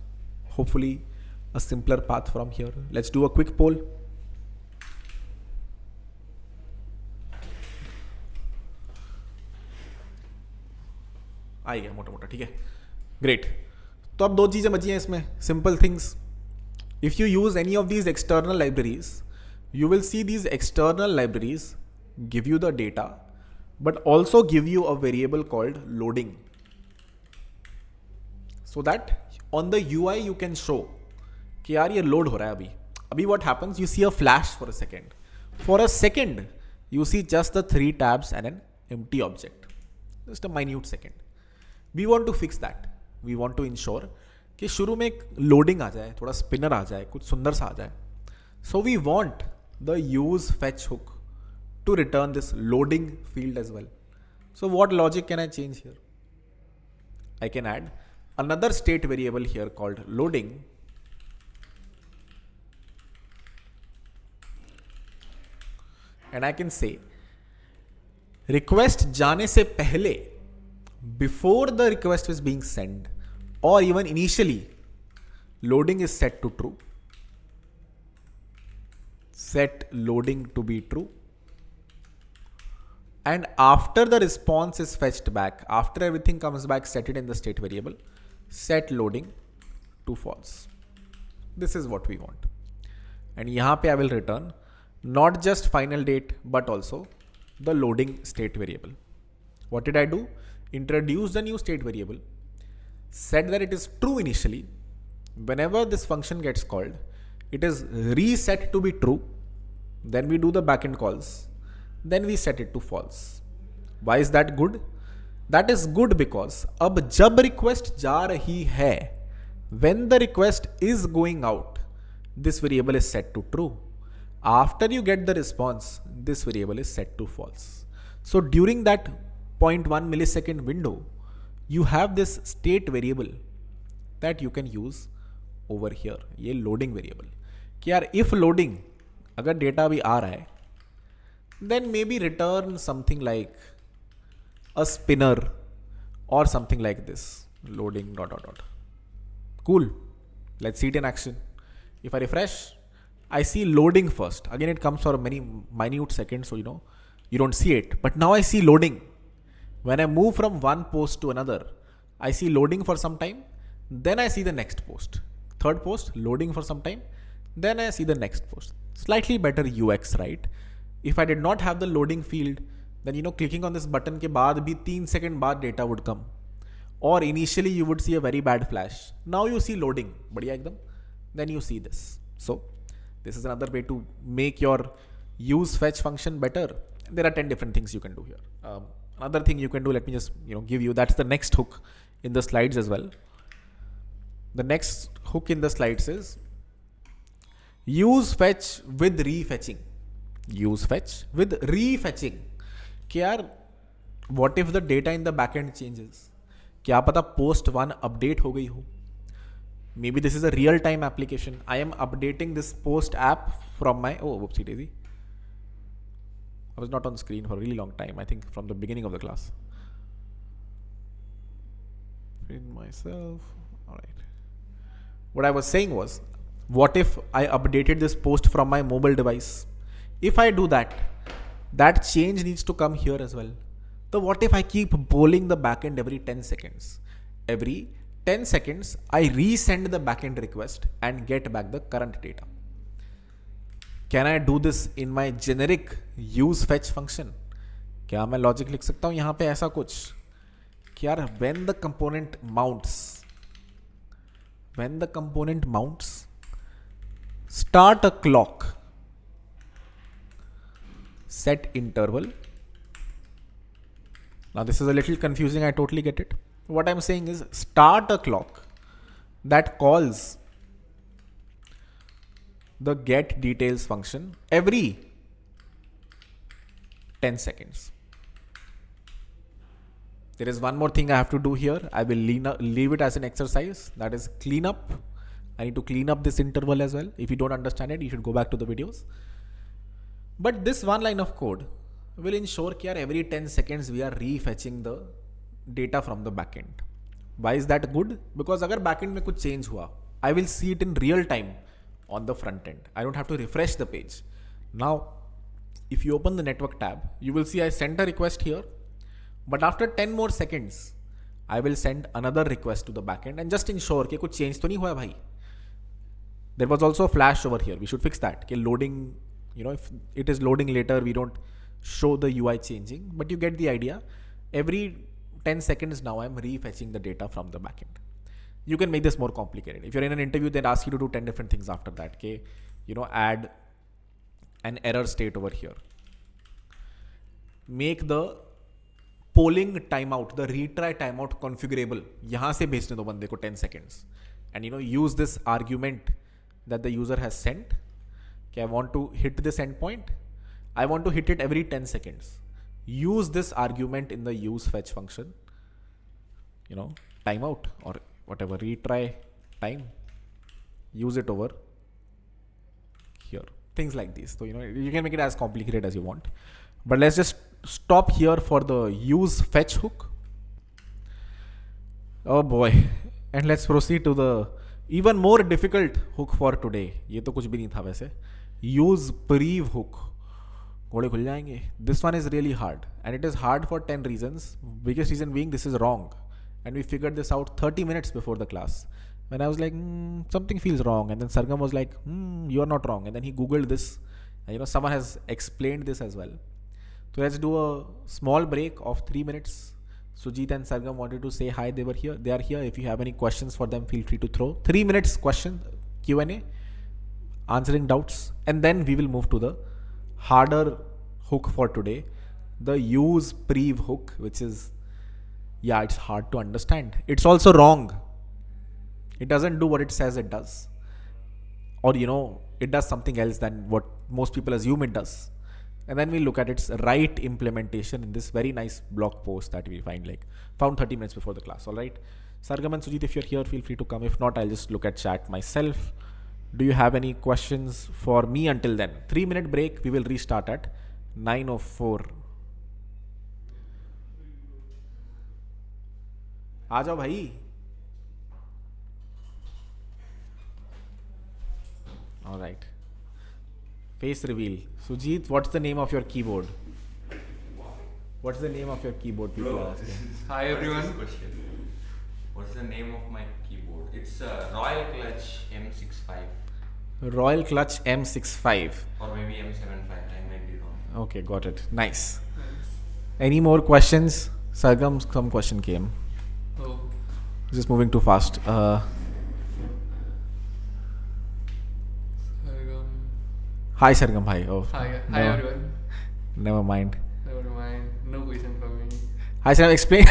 hopefully a simpler path from here. Let's do a quick poll. आ गया मोटा मोटा, ठीक है, great. तो अब दो चीज़ें बची हैं इसमें, simple things. If you use any of these external libraries, you will see these external libraries give you the data, but also give you a variable called loading. So that on the UI you can show कि यार ये load हो रहा है अभी. अभी what happens? You see a flash for a second. For a second, you see just the 3 tabs and an empty object. Just a minute second. We want to fix that. We want to ensure कि शुरू में एक loading आ जाए, थोड़ा spinner आ जाए, कुछ सुंदर सा आ जाए. So we want the use fetch hook to return this loading field as well. So what logic can I change here? I can add another state variable here called loading, and I can say request जाने से पहले, before the request is being sent, or even initially, loading is set to true. Set loading to be true. And after the response is fetched back, after everything comes back, set it in the state variable, set loading to false. This is what we want. And यहाँ पे I will return not just final date, but also the loading state variable. What did I do? Introduce the new state variable, said that it is true initially. Whenever this function gets called, it is reset to be true. Then we do the backend calls. Then we set it to false. Why is that good? That is good because अब जब request जा रही है, when the request is going out, this variable is set to true. After you get the response, this variable is set to false. So during that 0.1 millisecond window, you have this state variable that you can use over here. ये loading variable. कि यार if loading, अगर data अभी आ रहा है, then maybe return something like a spinner or something like this. Loading ... Cool. Let's see it in action. If I refresh, I see loading first. Again, it comes for many minute seconds, so you don't see it. But now I see loading. When I move from one post to another, I see loading for some time. Then I see the next post. Third post, loading for some time. Then I see the next post. Slightly better UX, right? If I did not have the loading field, then clicking on this button के बाद भी 3 second बाद data would come. Or initially you would see a very bad flash. Now you see loading, बढ़िया एकदम. Then you see this. So this is another way to make your use fetch function better. There are 10 different things you can do here. Another thing you can do, let me just give you, that's the next hook in the slides as well. The next hook in the slides is use fetch with refetching. Use fetch with refetching. कि यार what if the data in the backend changes? क्या पता post 1 update हो गई हो. Maybe this is a real time application. I am updating this post app from my, whoopsie daisy. I was not on screen for a really long time. I think from the beginning of the class. In myself. All right. What I was saying was, what if I updated this post from my mobile device? If I do that, that change needs to come here as well. So what if I keep polling the backend every 10 seconds? Every 10 seconds, I resend the backend request and get back the current data. Can I do this in my generic use fetch function? क्या मैं logic लिख सकता हूँ यहाँ पे ऐसा कुछ कि यार when the component mounts, start a clock, set interval. Now this is a little confusing, I totally get it. What I'm saying is start a clock that calls the get details function every 10 seconds. There is one more thing I have to do here. I will leave it as an exercise, that is clean up. I need to clean up this interval as well. If you don't understand it, you should go back to the videos. But this one line of code will ensure that every 10 seconds we are refetching the data from the backend. Why is that good? Because अगर backend में कुछ change हुआ, I will see it in real time on the front end. I don't have to refresh the page. Now, if you open the network tab, you will see I sent a request here, but after 10 more seconds, I will send another request to the backend and just ensure कि कुछ change तो नहीं हुआ भाई. There was also a flash over here. We should fix that. कि loading, if it is loading later, we don't show the UI changing, but you get the idea. Every 10 seconds now, I'm refetching the data from the backend. You can make this more complicated. If you're in an interview, they'd ask you to do 10 different things after that. Okay, add an error state over here. Make the polling timeout, the retry timeout configurable. यहाँ से भेजने दो बंदे को 10 seconds. And use this argument that the user has sent. Okay, I want to hit this endpoint. I want to hit it every 10 seconds. Use this argument in the use fetch function. Timeout or whatever, retry time. Use it over here. Things like these. So, you can make it as complicated as you want. But let's just stop here for the use fetch hook. Oh boy. And let's proceed to the even more difficult hook for today. ये तो कुछ भी नहीं था वैसे. Use prev hook. घोड़े खुल जाएंगे. This one is really hard. And it is hard for 10 reasons. Biggest reason being this is wrong. And we figured this out 30 minutes before the class. When I was like, something feels wrong. And then Sargam was like, you are not wrong. And then he Googled this. And someone has explained this as well. So let's do a small break of 3 minutes. Sujit and Sargam wanted to say hi. They were here. They are here. If you have any questions for them, feel free to throw. 3 minutes question, Q&A, answering doubts. And then we will move to the harder hook for today. The use prev hook, which is, it's hard to understand. It's also wrong. It doesn't do what it says it does. Or, it does something else than what most people assume it does. And then we look at its right implementation in this very nice blog post that we found 30 minutes before the class. All right. Sargam and Sujit, if you're here, feel free to come. If not, I'll just look at chat myself. Do you have any questions for me until then? 3-minute break. We will restart at 9:04. आ जाओ भाई. All right. Face reveal. Sujit, what's the name of your keyboard? What's the name of your keyboard? People are asking. Hi everyone. What's the name of my keyboard? It's Royal Clutch M65. Royal Clutch M65. Or maybe M75. I might be wrong. Okay, got it. Nice. Any more questions? Sargam, some question came. Oh. Just moving too fast. Hi Sargam, hi. Oh, Hi never, everyone. Never mind. Never mind. No question for me. Hi Sargam, explain.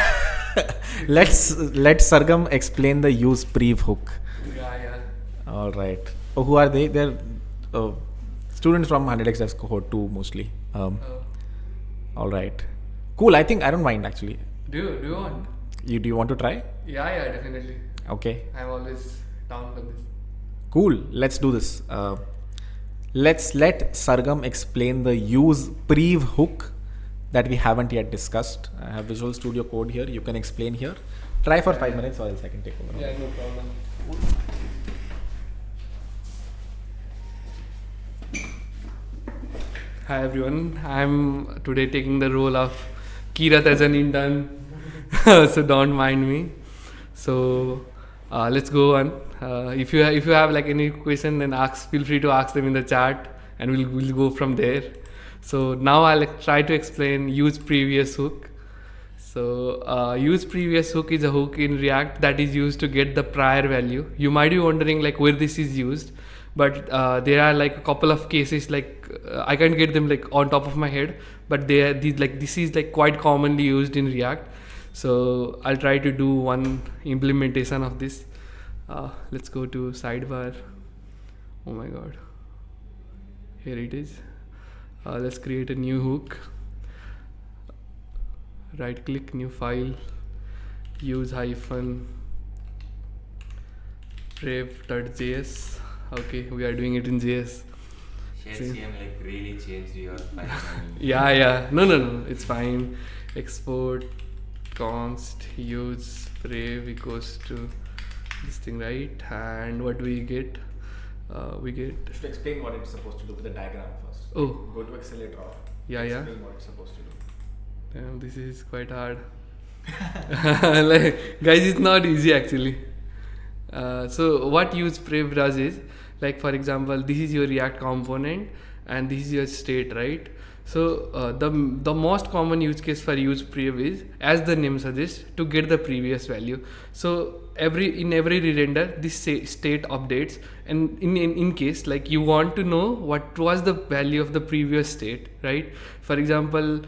let Sargam explain the use prev hook. Yeah. All right. Oh, who are they? They're students from 100x Devs cohort 2 mostly. All right. Cool. I don't mind actually. Do you want? Do you want to try? Yeah, definitely. Okay. I'm always down for this. Cool. Let's do this. Let's let Sargam explain the use prev hook that we haven't yet discussed. I have Visual Studio Code here. You can explain here. Try for 5 minutes or else I can take over. Yeah, no problem. Hi everyone. I'm today taking the role of Kirat as an intern, so don't mind me. So let's go on. If you have any question, then feel free to ask them in the chat, and we'll go from there. So now I'll try to explain use previous hook. So use previous hook is a hook in React that is used to get the prior value. You might be wondering where this is used, but there are a couple of cases I can't get them on top of my head, but this is quite commonly used in React. So I'll try to do one implementation of this. Let's go to sidebar. Oh my god, here it is. Let's create a new hook. Right click, new file, use -prev.js. Okay, we are doing it in JS. Shared See. CM like really changed your file name. Yeah. No. It's fine. Export const use brave equals to this thing, right? And what do we get? We get You should explain what it's supposed to do with the diagram first. Oh. Go to Accelerate Raw. Yeah. Explain what it's supposed to do. Damn, this is quite hard. Like, guys, it's not easy actually. So what use Brave does is, like for example, this is your React component and this is your state, right? So the most common use case for use Brave is, as the name suggests, to get the previous value. So in every re-render, this state updates, and in case like you want to know what was the value of the previous state, right? For example,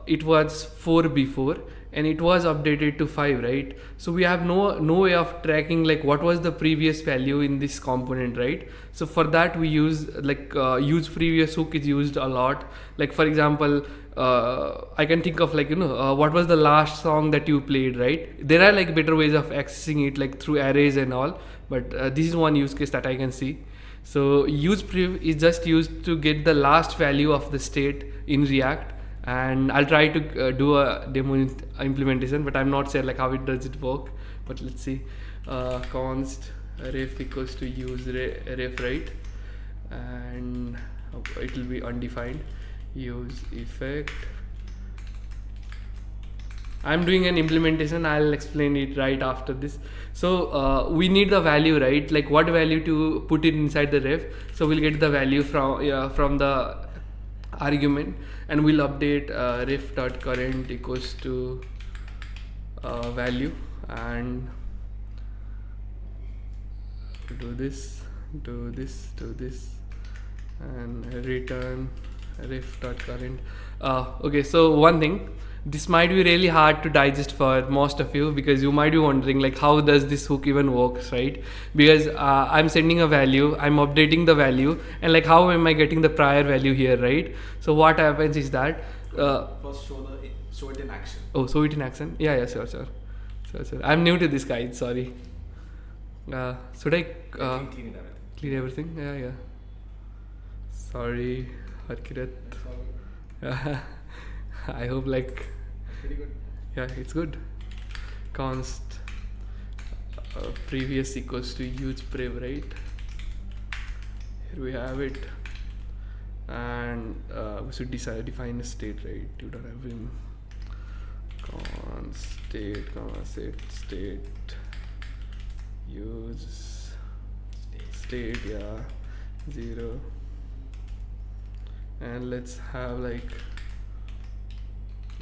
it was 4 before and it was updated to 5, right? So we have no way of tracking like what was the previous value in this component, right? So for that we use like use previous hook is used a lot. Like for example, I can think of like what was the last song that you played, right? There are like better ways of accessing it like through arrays and all, but this is one use case that I can see. So use prev is just used to get the last value of the state in React, and I'll try to do a demo implementation, but I'm not sure like how it does it work. But let's see. Const ref equals to use ref, right? And it will be undefined. Use effect. I'm doing an implementation. I'll explain it right after this. So we need the value, right? Like what value to put it inside the ref. So we'll get the value from the argument, and we'll update ref.current equals to value, and do this, and return ref.current. Okay, so one thing, this might be really hard to digest for most of you, because you might be wondering like how does this hook even works, right? Because I'm sending a value, I'm updating the value, and like how am I getting the prior value here, right? So what happens is that First show it in action. oh, show it in action. Yeah, sure. I'm new to this, guys, sorry. Should I Clean it everything. clear everything? Yeah. Sorry, Harkirat. That's all good. I hope like That's pretty good. yeah, it's good. Const previous equals to use prev, right? Here we have it, and we should define a state, right? You don't have him. Const state, comma state use state, yeah, 0, and let's have like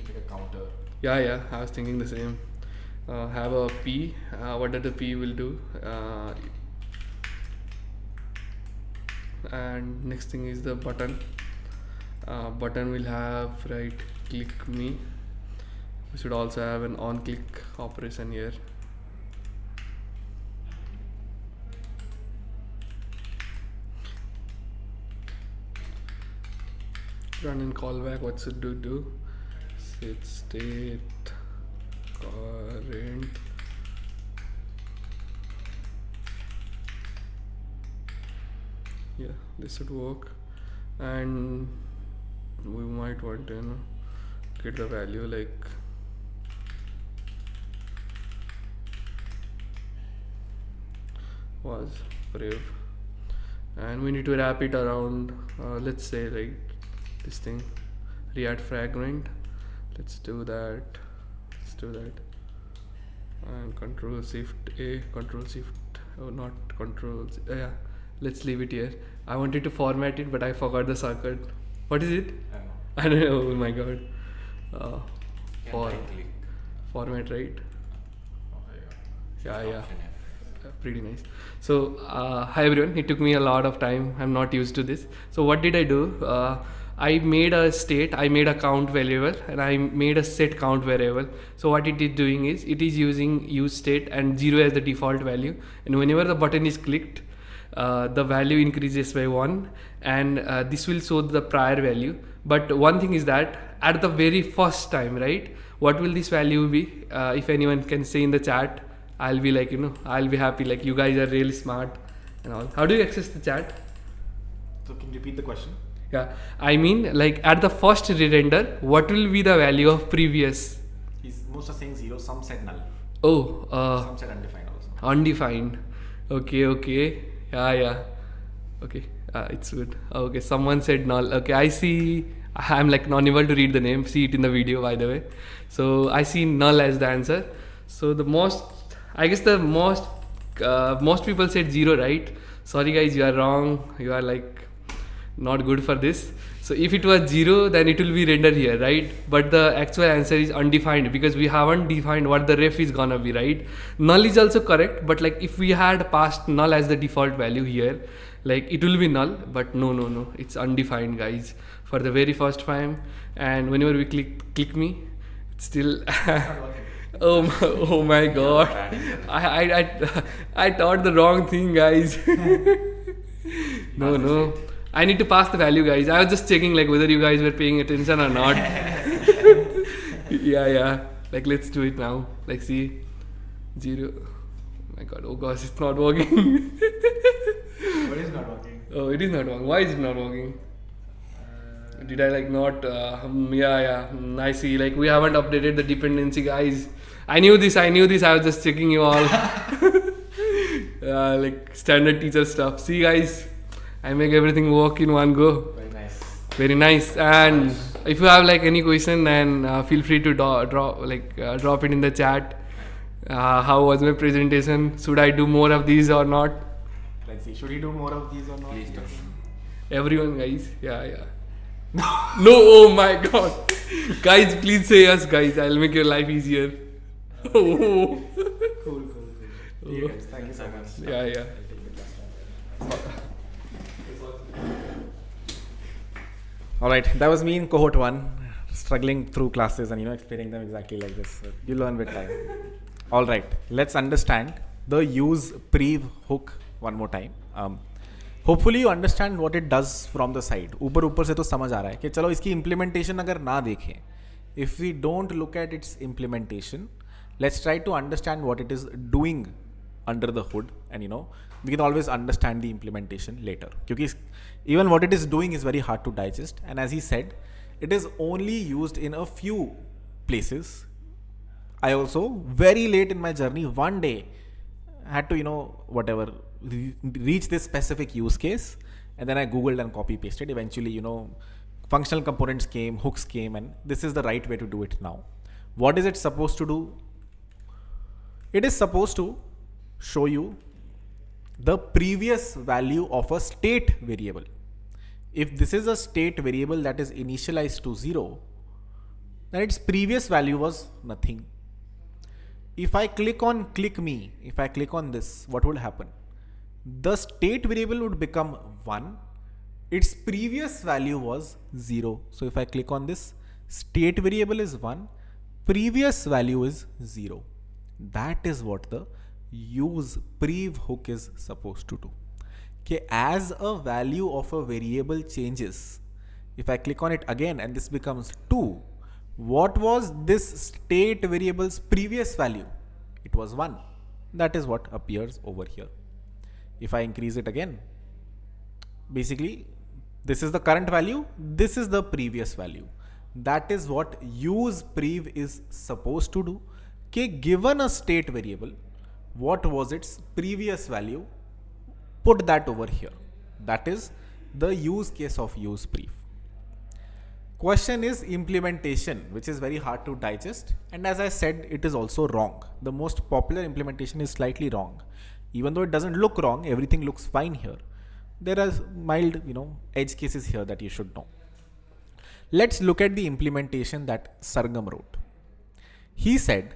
Like a counter. yeah, I was thinking the same. Have a p. What that the p will do, and next thing is the button. Button will have right click me. We should also have an on click operation here. Run and callback. What should do? Set state current. Yeah, this should work, and we might want to get the value like was brave, and we need to wrap it around let's say like this thing, React fragment. Let's do that, and control shift A, not control yeah, let's leave it here. I wanted to format it, but I forgot the circuit. What is it? I I don't know. Oh my god. know. For Right click. format, right? Oh, Yeah. Option F. Pretty nice. So hi everyone, it took me a lot of time, I'm not used to this. So what did I do? I made a state, I made a count variable, and I made a set count variable. So what it is doing is, it is using use state and 0 as the default value, and whenever the button is clicked, the value increases by 1, and this will show the prior value. But one thing is that at the very first time, right, what will this value be? If anyone can say in the chat, I'll be like, I'll be happy, like you guys are really smart and all. How do you access the chat? So can you repeat the question? Yeah, I mean, like at the first re-render, what will be the value of previous? Most are saying 0, some said null. Oh, Some said undefined also. undefined. Okay. Yeah. Okay, it's good. Okay, someone said null. Okay, I see. I'm like not able to read the name. See it in the video, by the way. So I see null as the answer. So most people said 0, right? Sorry guys, you are wrong. You are like not good for this. So if it was 0, then it will be rendered here, right? But the actual answer is undefined because we haven't defined what the ref is gonna be, right? Null is also correct, but like if we had passed null as the default value here, like it will be null, but no, it's undefined, guys, for the very first time. And whenever we click me, it's still oh my god, I thought the wrong thing, guys. No, I need to pass the value, guys. I was just checking like whether you guys were paying attention or not. Yeah, like let's do it now. Like see 0. Oh my god, oh gosh, it's not working. What is not working? Oh, it is not working. Why is it not working? Did I like not? Yeah. I see. Like we haven't updated the dependency, guys. I knew this. I was just checking you all. Like standard teacher stuff. See, guys, I make everything work in one go. Very nice. And if you have like any question, then feel free to drop it in the chat. How was my presentation? Should I do more of these or not? Let's see. Should we do more of these or not? Please do. Everyone, guys. Yeah. No, oh my god. Guys, please say yes, guys. I'll make your life easier. Oh. Cool. Yeah, guys, thank you so much. Yeah. Alright, that was me in cohort 1, struggling through classes and explaining them exactly like this. So you learn with time. Alright, let's understand the use prev hook one more time. Hopefully you understand what it does from the side. ऊपर से तो समझ आ रहा है कि चलो इसकी implementation अगर ना देखें, if we don't look at its implementation, let's try to understand what it is doing under the hood, and we can always understand the implementation later. Because even what it is doing is very hard to digest, and as he said, it is only used in a few places. I also, very late in my journey, one day had to reach this specific use case, and then I googled and copy pasted. Eventually functional components came, hooks came, and this is the right way to do it now. What is it supposed to do? It is supposed to show you the previous value of a state variable. If this is a state variable that is initialized to 0, then its previous value was nothing. If I click on this, what would happen? The state variable would become 1. Its previous value was 0. So if I click on this, state variable is 1, previous value is 0. That is what the use prev hook is supposed to do. Okay, as a value of a variable changes, if I click on it again and this becomes 2, what was this state variable's previous value? It was 1. That is what appears over here. If I increase it again, basically this is the current value, this is the previous value. That is what use prev is supposed to do. Okay, given a state variable, what was its previous value? Put that over here. That is the use case of use prev. Question is implementation, which is very hard to digest, and as I said, it is also wrong. The most popular implementation is slightly wrong. Even though it doesn't look wrong, everything looks fine here. There are mild, edge cases here that you should know. Let's look at the implementation that Sargam wrote. He said,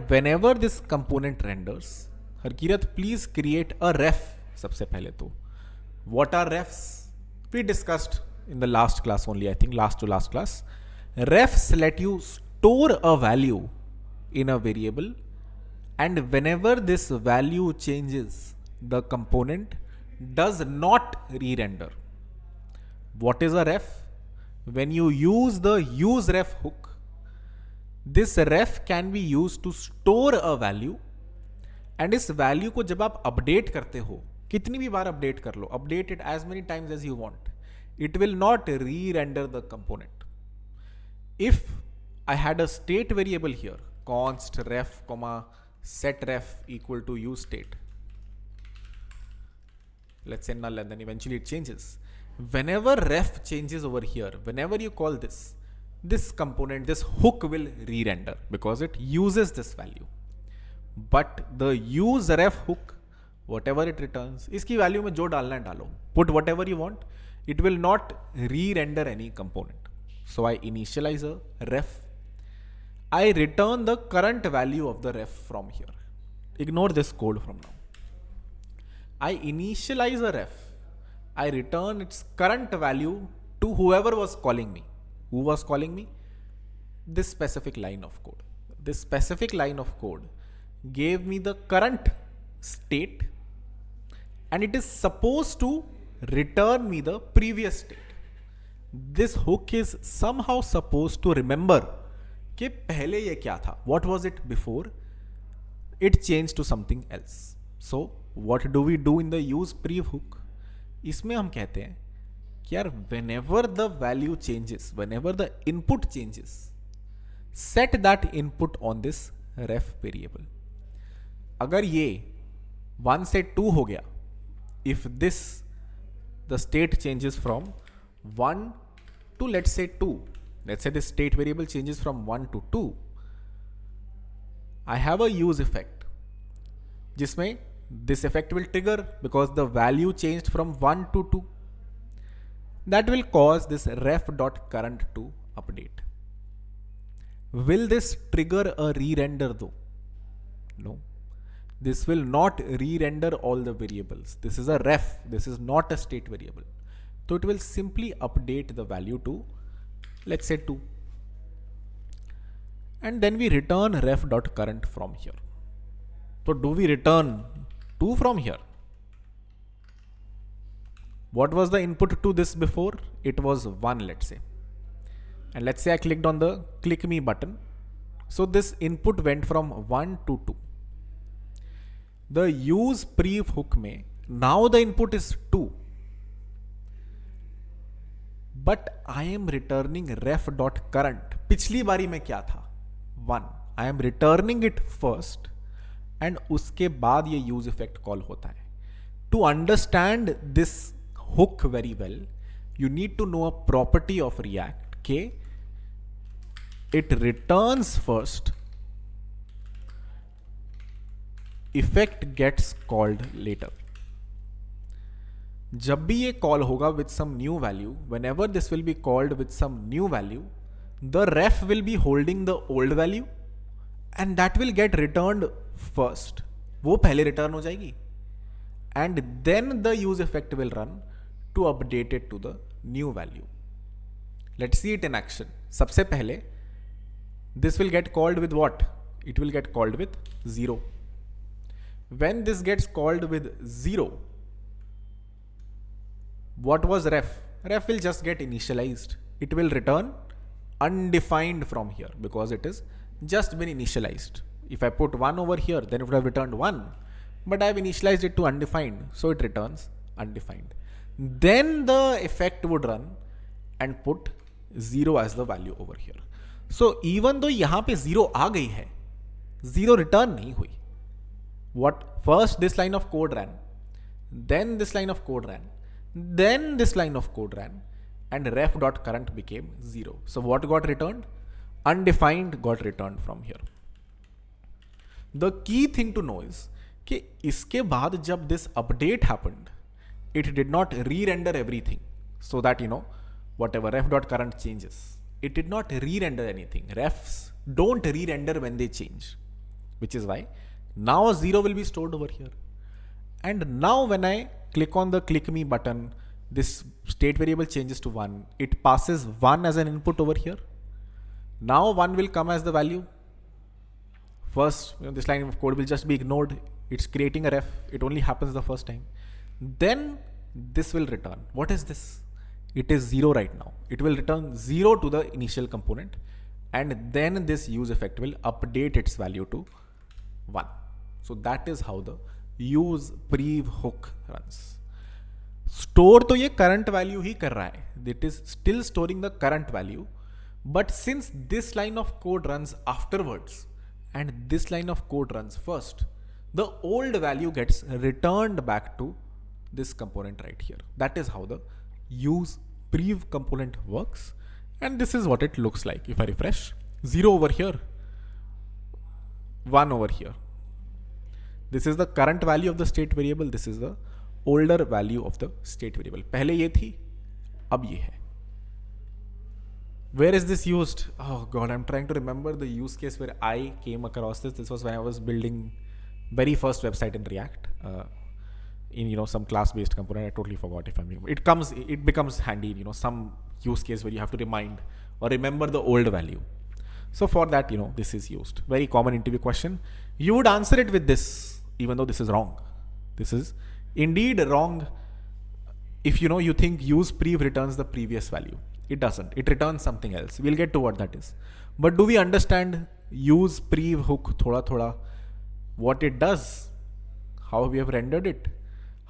whenever this component renders, Harkirat, please create a ref. Sabse pehle to. What are refs? We discussed in the last class only, I think, last to last class. Refs let you store a value in a variable, and whenever this value changes, the component does not re-render. What is a ref? When you use the useRef hook, this ref can be used to store a value, and इस value को जब आप update करते हो, कितनी भी बार update कर लो, update it as many times as you want, it will not re-render the component. If I had a state variable here, const ref comma set ref equal to use state, let's say null, and then eventually it changes. Whenever ref changes over here, whenever you call this component, this hook will re-render because it uses this value. But the use ref hook, whatever it returns, इसकी value में जो डालना है डालो, put whatever you want, it will not re-render any component. So I initialize a ref. I return the current value of the ref from here. Ignore this code from now. I initialize a ref. I return its current value to whoever was calling me. Who was calling me? This specific line of code. This specific line of code gave me the current state, and it is supposed to return me the previous state. This hook is somehow supposed to remember कि पहले ये क्या था, what was it before it changed to something else. So what do we do in the use prev hook? इसमें हम कहते हैं कि यार whenever the value changes, whenever the input changes, set that input on this ref variable. अगर ये 1 से 2 हो गया, if this the state changes from 1 to let's say 2, let's say this state variable changes from 1 to 2, I have a use effect जिसमें this effect will trigger because the value changed from 1 to 2. That will cause this ref.current to update. Will this trigger a re-render though? No. This will not re-render all the variables. This is a ref. This is not a state variable. So it will simply update the value to, let's say 2. And then we return ref.current from here. So do we return 2 from here? What was the input to this before? It was 1, let's say. And let's say I clicked on the click me button. So this input went from 1 to 2. The use prev hook में now the input is 2, but I am returning ref.current. पिछली बारी में क्या था? 1. I am returning it first, and उसके बाद ये use effect call होता है. To understand this hook very well, you need to know a property of React कि it returns first, effect gets called later. जब भी ये कॉल होगा with some new value, whenever this will be called with some new value, the ref will be holding the old value and that will get returned first. वो पहले return हो जाएगी and then the use effect will run to update it to the new value. Let's see it in action. सबसे पहले this will get called with what? It will get called with 0. When this gets called with 0, what was ref? Ref will just get initialized. It will return undefined from here because it is just been initialized. If I put 1 over here, then it would have returned 1, but I have initialized it to undefined, so it returns undefined. Then the effect would run and put 0 as the value over here. So even though यहाँ पे 0 आ गई है, 0 return नहीं हुई. What first this line of code ran, then this line of code ran, then this line of code ran, and ref.current became 0. So what got returned? Undefined got returned from here. The key thing to know is कि इसके बाद जब this update happened, it did not re-render everything so that whatever ref.current changes, it did not re-render anything. Refs don't re-render when they change, which is why now a 0 will be stored over here. And now when I click on the click me button, this state variable changes to 1. It passes 1 as an input over here. Now 1 will come as the value. First, this line of code will just be ignored. It's creating a ref. It only happens the first time. Then this will return. What is this? It is 0 right now. It will return 0 to the initial component. And then this use effect will update its value to 1. So that is how the use prev hook runs. Store तो ये current value ही कर रहा है, it is still storing the current value, but since this line of code runs afterwards and this line of code runs first, the old value gets returned back to this component right here. That is how the use prev component works, and this is what it looks like. If I refresh, 0 over here, 1 over here. This is the current value of the state variable, this is the older value of the state variable. पहले ये थी, अब ये है. Where is this used? Oh god, I'm trying to remember the use case where I came across this. This was when I was building very first website in React, in some class-based component. I totally forgot if I'm. It becomes handy in some use case where you have to remind or remember the old value. So for that, this is used. Very common interview question. You would answer it with this, even though this is wrong. This is indeed wrong. If you think use prev returns the previous value. It doesn't. It returns something else. We'll get to what that is. But do we understand use prev hook thoda thoda? What it does? How we have rendered it?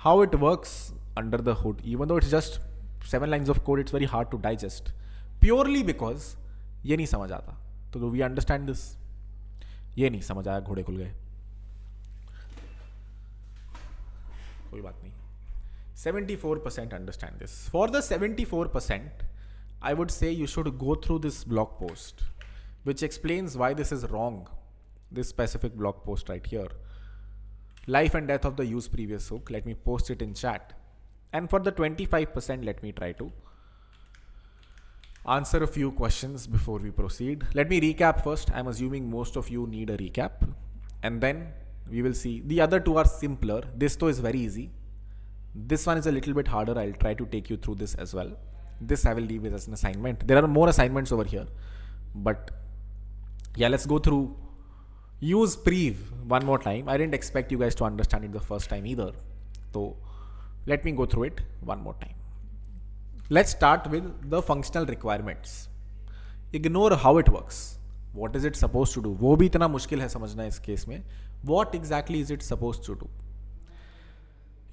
How it works under the hood? Even though it's just 7 lines of code, it's very hard to digest. Purely because ये नहीं समझ आता. तो do we understand this? ये नहीं समझ आया, घोड़े खुल गए. कोई बात नहीं. 74% understand this. For the 74%, I would say you should go through this blog post, which explains why this is wrong. This specific blog post right here. Life and death of the use previous hook. Let me post it in chat. And for the 25%, let me try to answer a few questions before we proceed. Let me recap first. I'm assuming most of you need a recap. And then we will see. The other two are simpler. This though is very easy. This one is a little bit harder. I'll try to take you through this as well. This I will leave it as an assignment. There are more assignments over here. But yeah, let's go through use prev one more time. I didn't expect you guys to understand it the first time either. So let me go through it one more time. Let's start with the functional requirements. Ignore how it works. What is it supposed to do? वो भी इतना मुश्किल है समझना इस case में. What exactly is it supposed to do?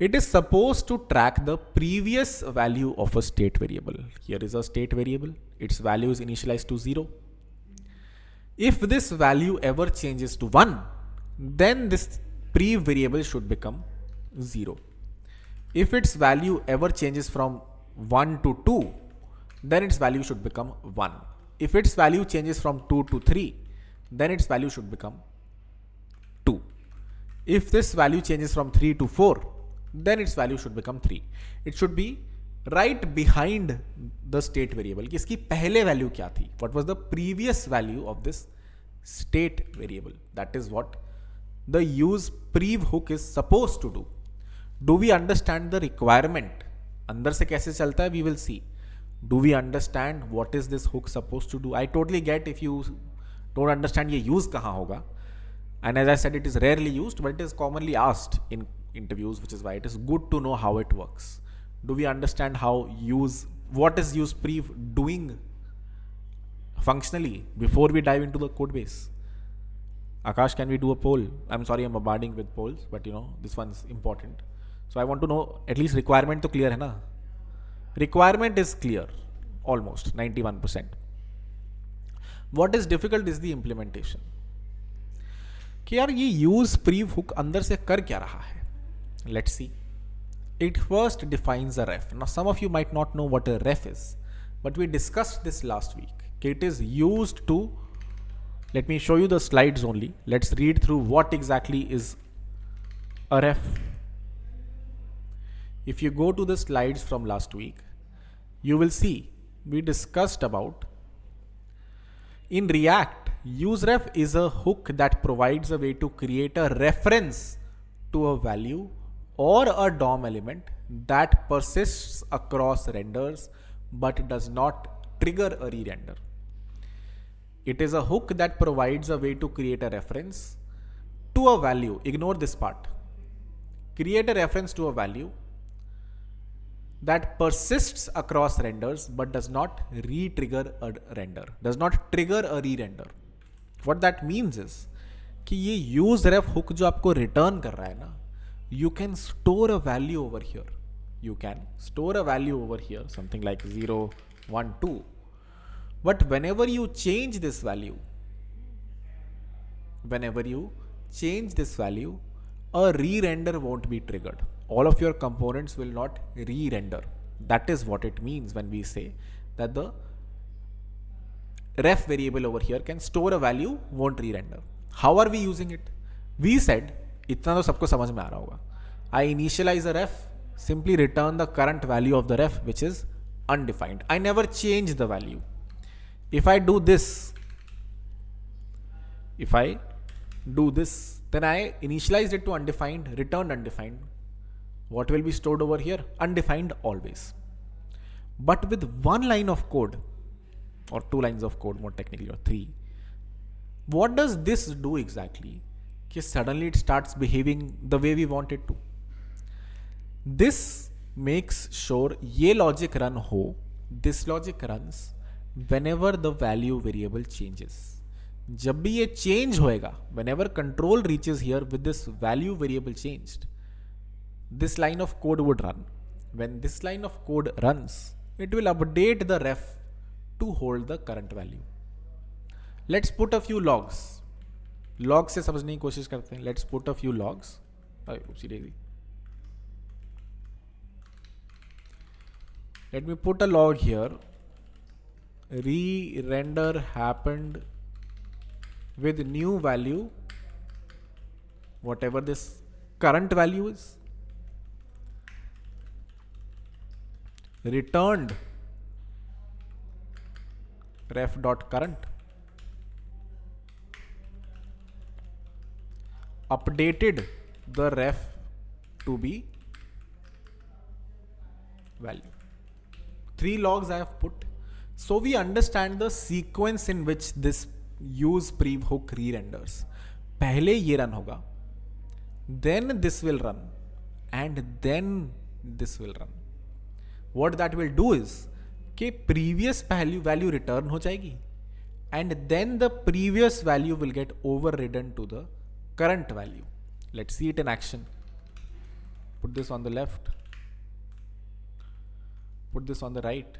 It is supposed to track the previous value of a state variable. Here is a state variable. Its value is initialized to 0. If this value ever changes to 1, then this prev variable should become 0. If its value ever changes from 1 to 2, then its value should become 1. If its value changes from 2 to 3, then its value should become 2. If this value changes from 3 to 4, then its value should become 3. It should be right behind the state variable. कि इसकी पहले value क्या थी? What was the previous value of this state variable? That is what the use prev hook is supposed to do. Do we understand the requirement? अंदर से कैसे चलता है? We will see. Do we understand what is this hook supposed to do? I totally get if you don't understand ये use कहाँ होगा. And as I said, it is rarely used, but it is commonly asked in interviews, which is why it is good to know how it works. Do we understand what is use prev doing functionally before we dive into the code base? Akash, can we do a poll? I'm sorry, I'm bombarding with polls, but this one's important. So I want to know at least requirement to clear hai na? Requirement is clear, almost 91%. What is difficult is the implementation. कि यार ये use prev hook अंदर से कर क्या रहा है? Let's see. It first defines a ref. Now some of you might not know what a ref is, but we discussed this last week. It is used to, let me show you the slides only. Let's read through what exactly is a ref. If you go to the slides from last week, you will see we discussed about in React, useRef is a hook that provides a way to create a reference to a value or a DOM element that persists across renders but does not trigger a re-render. It is a hook that provides a way to create a reference to a value. Ignore this part. Create a reference to a value that persists across renders but does not re-trigger a render, does not trigger a re-render. What that means is कि ये useRef hook जो आपको return कर रहा है ना, you can store a value over here. You can store a value over here, something like 0, 1, 2. But whenever you change this value, a re-render won't be triggered. All of your components will not re-render. That is what it means when we say that the ref variable over here can store a value, won't re-render. How are we using it? We said, इतना तो सबको समझ में आ रहा होगा. I initialize a ref, simply return the current value of the ref, which is undefined. I never change the value. If I do this, then I initialized it to undefined, returned undefined. What will be stored over here? Undefined always. But with one line of code, or 2 lines of code more technically, or 3, what does this do exactly? Suddenly it starts behaving the way we want it to. This makes sure ये logic run हो, this logic runs whenever the value variable changes. जब भी ये change होएगा, whenever control reaches here with this value variable changed, this line of code would run. When this line of code runs, it will update the ref to hold the current value. Let's put a few logs. Logs से समझने की कोशिश करते हैं. Let's put a few logs. Let me put a log here. Re-render happened with new value, whatever this current value is. Returned ref.current. Updated the ref to be value. 3 logs I have put. So we understand the sequence in which this use prev hook re-renders. पहले ये run होगा, then this will run, and then this will run. What that will do is कि previous value return हो जाएगी, and then the previous value will get overridden to the current value. Let's see it in action. Put this on the left. Put this on the right.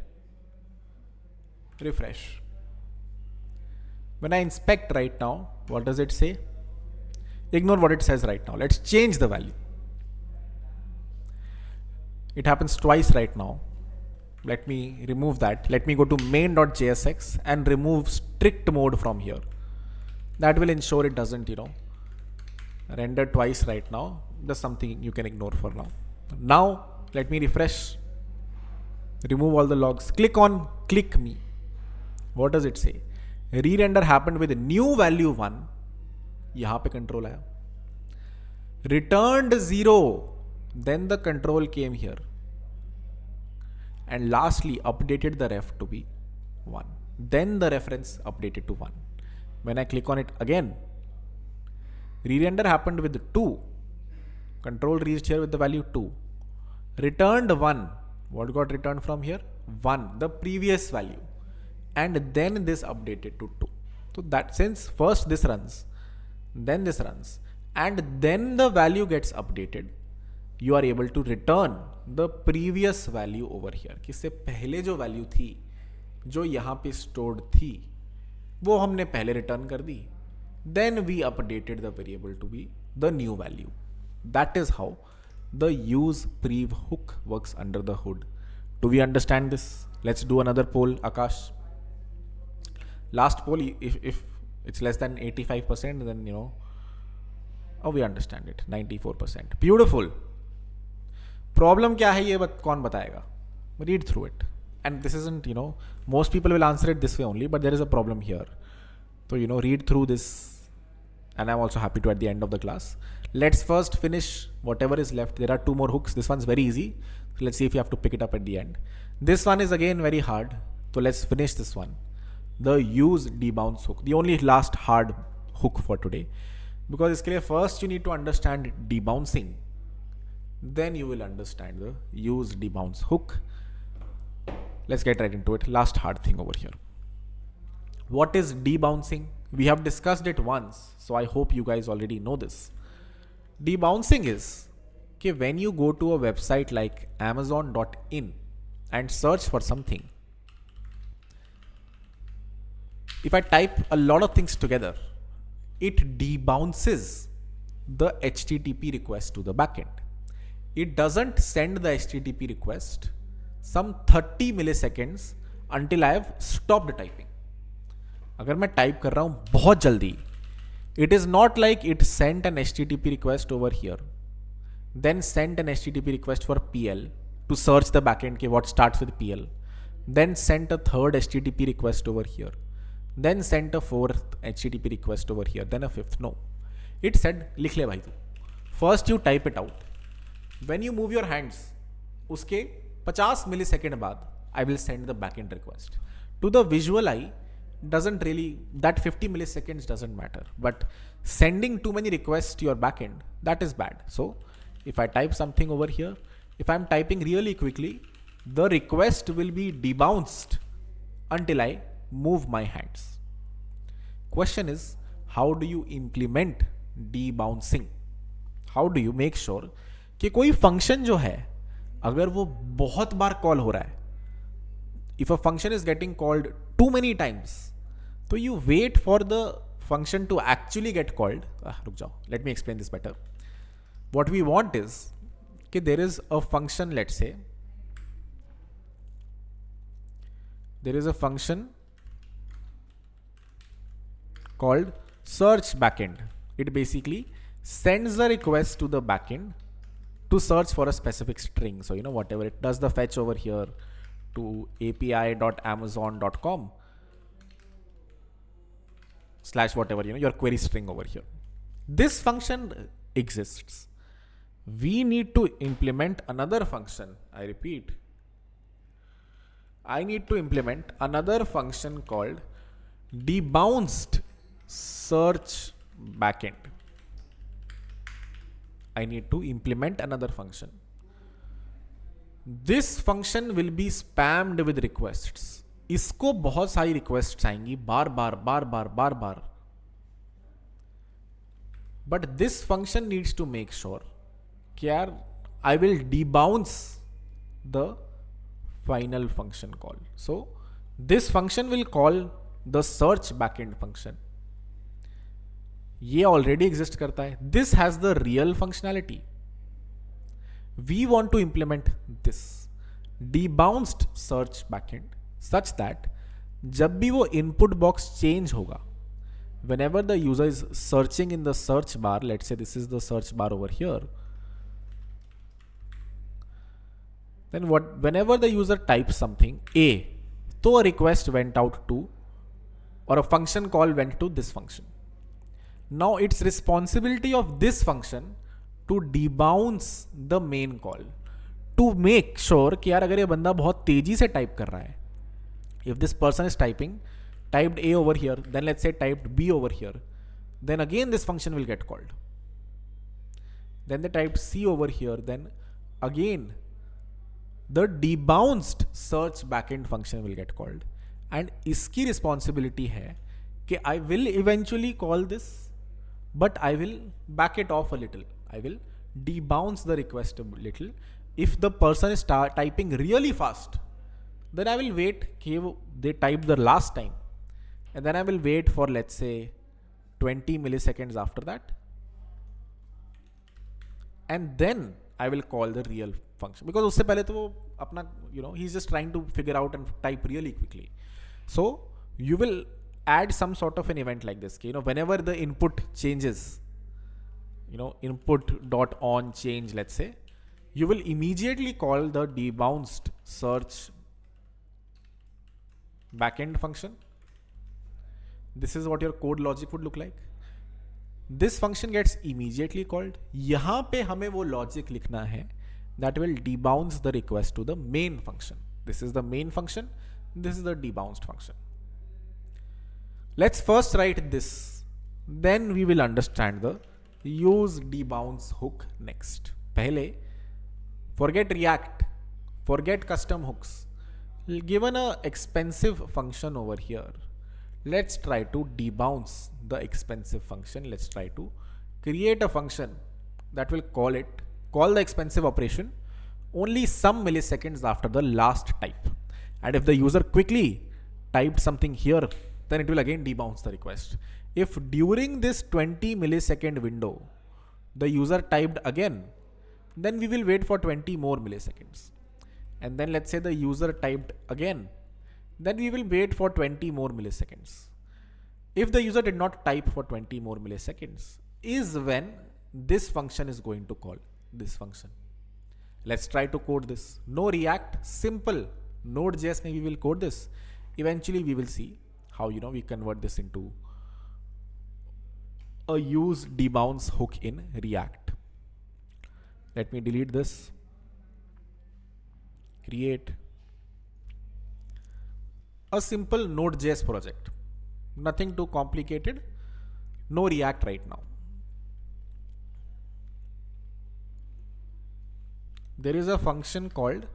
Refresh. When I inspect right now, what does it say? Ignore what it says right now. Let's change the value. It happens twice right now. Let me remove that. Let me go to main.jsx and remove strict mode from here. That will ensure it doesn't, render twice right now. That's something you can ignore for now. Now, let me refresh. Remove all the logs. Click on click me. What does it say? Re-render happened with new value 1. यहाँ पे control आया. Returned 0. Then the control came here. And lastly, updated the ref to be 1. Then the reference updated to 1. When I click on it again, re-render happened with 2. Control reached here with the value 2. Returned 1. What got returned from here? 1, the previous value. And then this updated to 2. So that since first this runs, then this runs, and then the value gets updated, you are able to return the previous value over here. कि इससे पहले जो value थी, जो यहाँ पे stored थी, वो हमने पहले return कर दी. Then we updated the variable to be the new value. That is how the use prev hook works under the hood. Do we understand this? Let's do another poll, Akash. Last poll, if it's less than 85%, then we understand it. 94%. Beautiful. Problem क्या है ये कौन बताएगा? Read through it. And this isn't, most people will answer it this way only, but there is a problem here. So, read through this, and I'm also happy to at the end of the class. Let's first finish whatever is left. There are 2 more hooks. This one's very easy. So let's see if you have to pick it up at the end. This one is again very hard. So let's finish this one. The use debounce hook. The only last hard hook for today. Because इसके लिए first you need to understand debouncing. Then you will understand the use debounce hook. Let's get right into it. Last hard thing over here. What is debouncing? We have discussed it once, so I hope you guys already know this. Debouncing is कि when you go to a website like amazon.in and search for something, if I type a lot of things together, it debounces the HTTP request to the backend. It doesn't send the HTTP request some 30 milliseconds until I have stopped typing. अगर मैं type कर रहा हूँ बहुत जल्दी, it is not like it sent an HTTP request over here, then sent an HTTP request for PL to search the backend के what starts with PL, then sent a third HTTP request over here, then sent a fourth HTTP request over here, then a fifth. No, it said लिख ले भाई तू. First you type it out. When you move your hands, उसके 50 millisecond बाद I will send the backend request. To the visual eye, doesn't really, that 50 milliseconds doesn't matter. But sending too many requests to your backend, that is bad. So if I type something over here, if I'm typing really quickly, the request will be debounced until I move my hands. Question is, how do you implement debouncing? How do you make sure कि कोई function जो है अगर वो बहुत बार call हो रहा है, if a function is getting called too many times, तो you wait for the function to actually get called. रुक जाओ, let me explain this better. What we want is कि there is a function, let's say there is a function called search backend. It basically sends a request to the backend to search for a specific string. So, whatever, it does the fetch over here to api.amazon.com / whatever, your query string over here. This function exists. We need to implement another function. I repeat, I need to implement another function called debounced search backend. I need to implement another function. This function will be spammed with requests. इसको बहुत सारी requests आएंगी बार बार. But this function needs to make sure कि यार I will debounce the final function call. So this function will call the search backend function. ये already exist करता है. This has the real functionality. We want to implement this debounced search backend such that जब भी वो input box change होगा, whenever the user is searching in the search bar, let's say this is the search bar over here, then whenever the user types something A, तो a request went out to, or a function call went to this function. Now it's responsibility of this function to debounce the main call, to make sure कि यार अगर ये बंदा बहुत तेजी से type कर रहा है, if this person is typed A over here, then let's say typed B over here, then again this function will get called. Then they typed C over here, then again the debounced search backend function will get called. And इसकी responsibility है कि I will eventually call this, but I will back it off a little. I will debounce the request a little. If the person is typing really fast, then I will wait कि they type the last time, and then I will wait for, let's say, 20 milliseconds after that, and then I will call the real function, because उससे पहले तो वो अपना he's just trying to figure out and type really quickly. So you will add some sort of an event like this. Whenever the input changes, input dot on change, let's say, you will immediately call the debounced search backend function. This is what your code logic would look like. This function gets immediately called. यहाँ पे हमें वो logic लिखना है that will debounce the request to the main function. This is the main function. This is the debounced function. Let's first write this. Then we will understand the use debounce hook next. पहले forget React, forget custom hooks. Given a expensive function over here, let's try to debounce the expensive function. Let's try to create a function that will call it call the expensive operation only some milliseconds after the last type. And if the user quickly typed something here, then it will again debounce the request. If during this 20 millisecond window, the user typed again, then we will wait for 20 more milliseconds. And then let's say the user typed again, then we will wait for 20 more milliseconds. If the user did not type for 20 more milliseconds, is when this function is going to call this function. Let's try to code this. No React, simple. Node.js, maybe we will code this. Eventually we will see how we convert this into a use debounce hook in React. Let me delete this. Create a simple Node.js project. Nothing too complicated. No React right now. There is a function called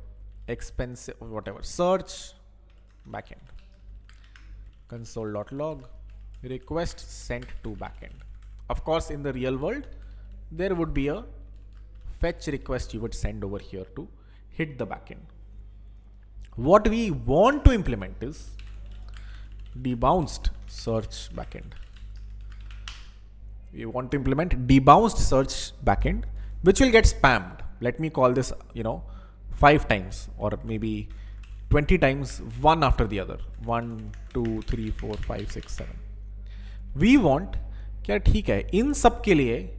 search backend. Console.log request sent to backend. Of course, in the real world, there would be a fetch request you would send over here to hit the backend. What we want to implement is debounced search backend. We want to implement debounced search backend, which will get spammed. Let me call this, 5 times or maybe 20 times, one after the other. 1, 2, 3, 4, 5, 6, 7. We want, क्या ठीक है, इन सब के लिए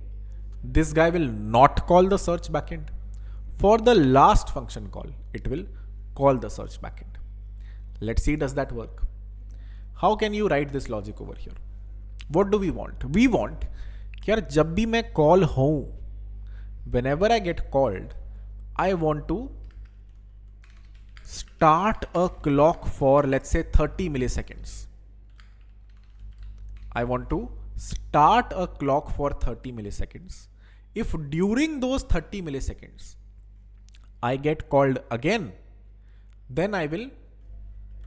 this guy will not call the search backend. For the last function call, it will call the search backend. Let's see, does that work? How can you write this logic over here? What do we want? We want कि यार जब भी मैं call हूँ, whenever I get called, I want to start a clock for, let's say, 30 milliseconds. I want to start a clock for 30 milliseconds. If during those 30 milliseconds, I get called again, then I will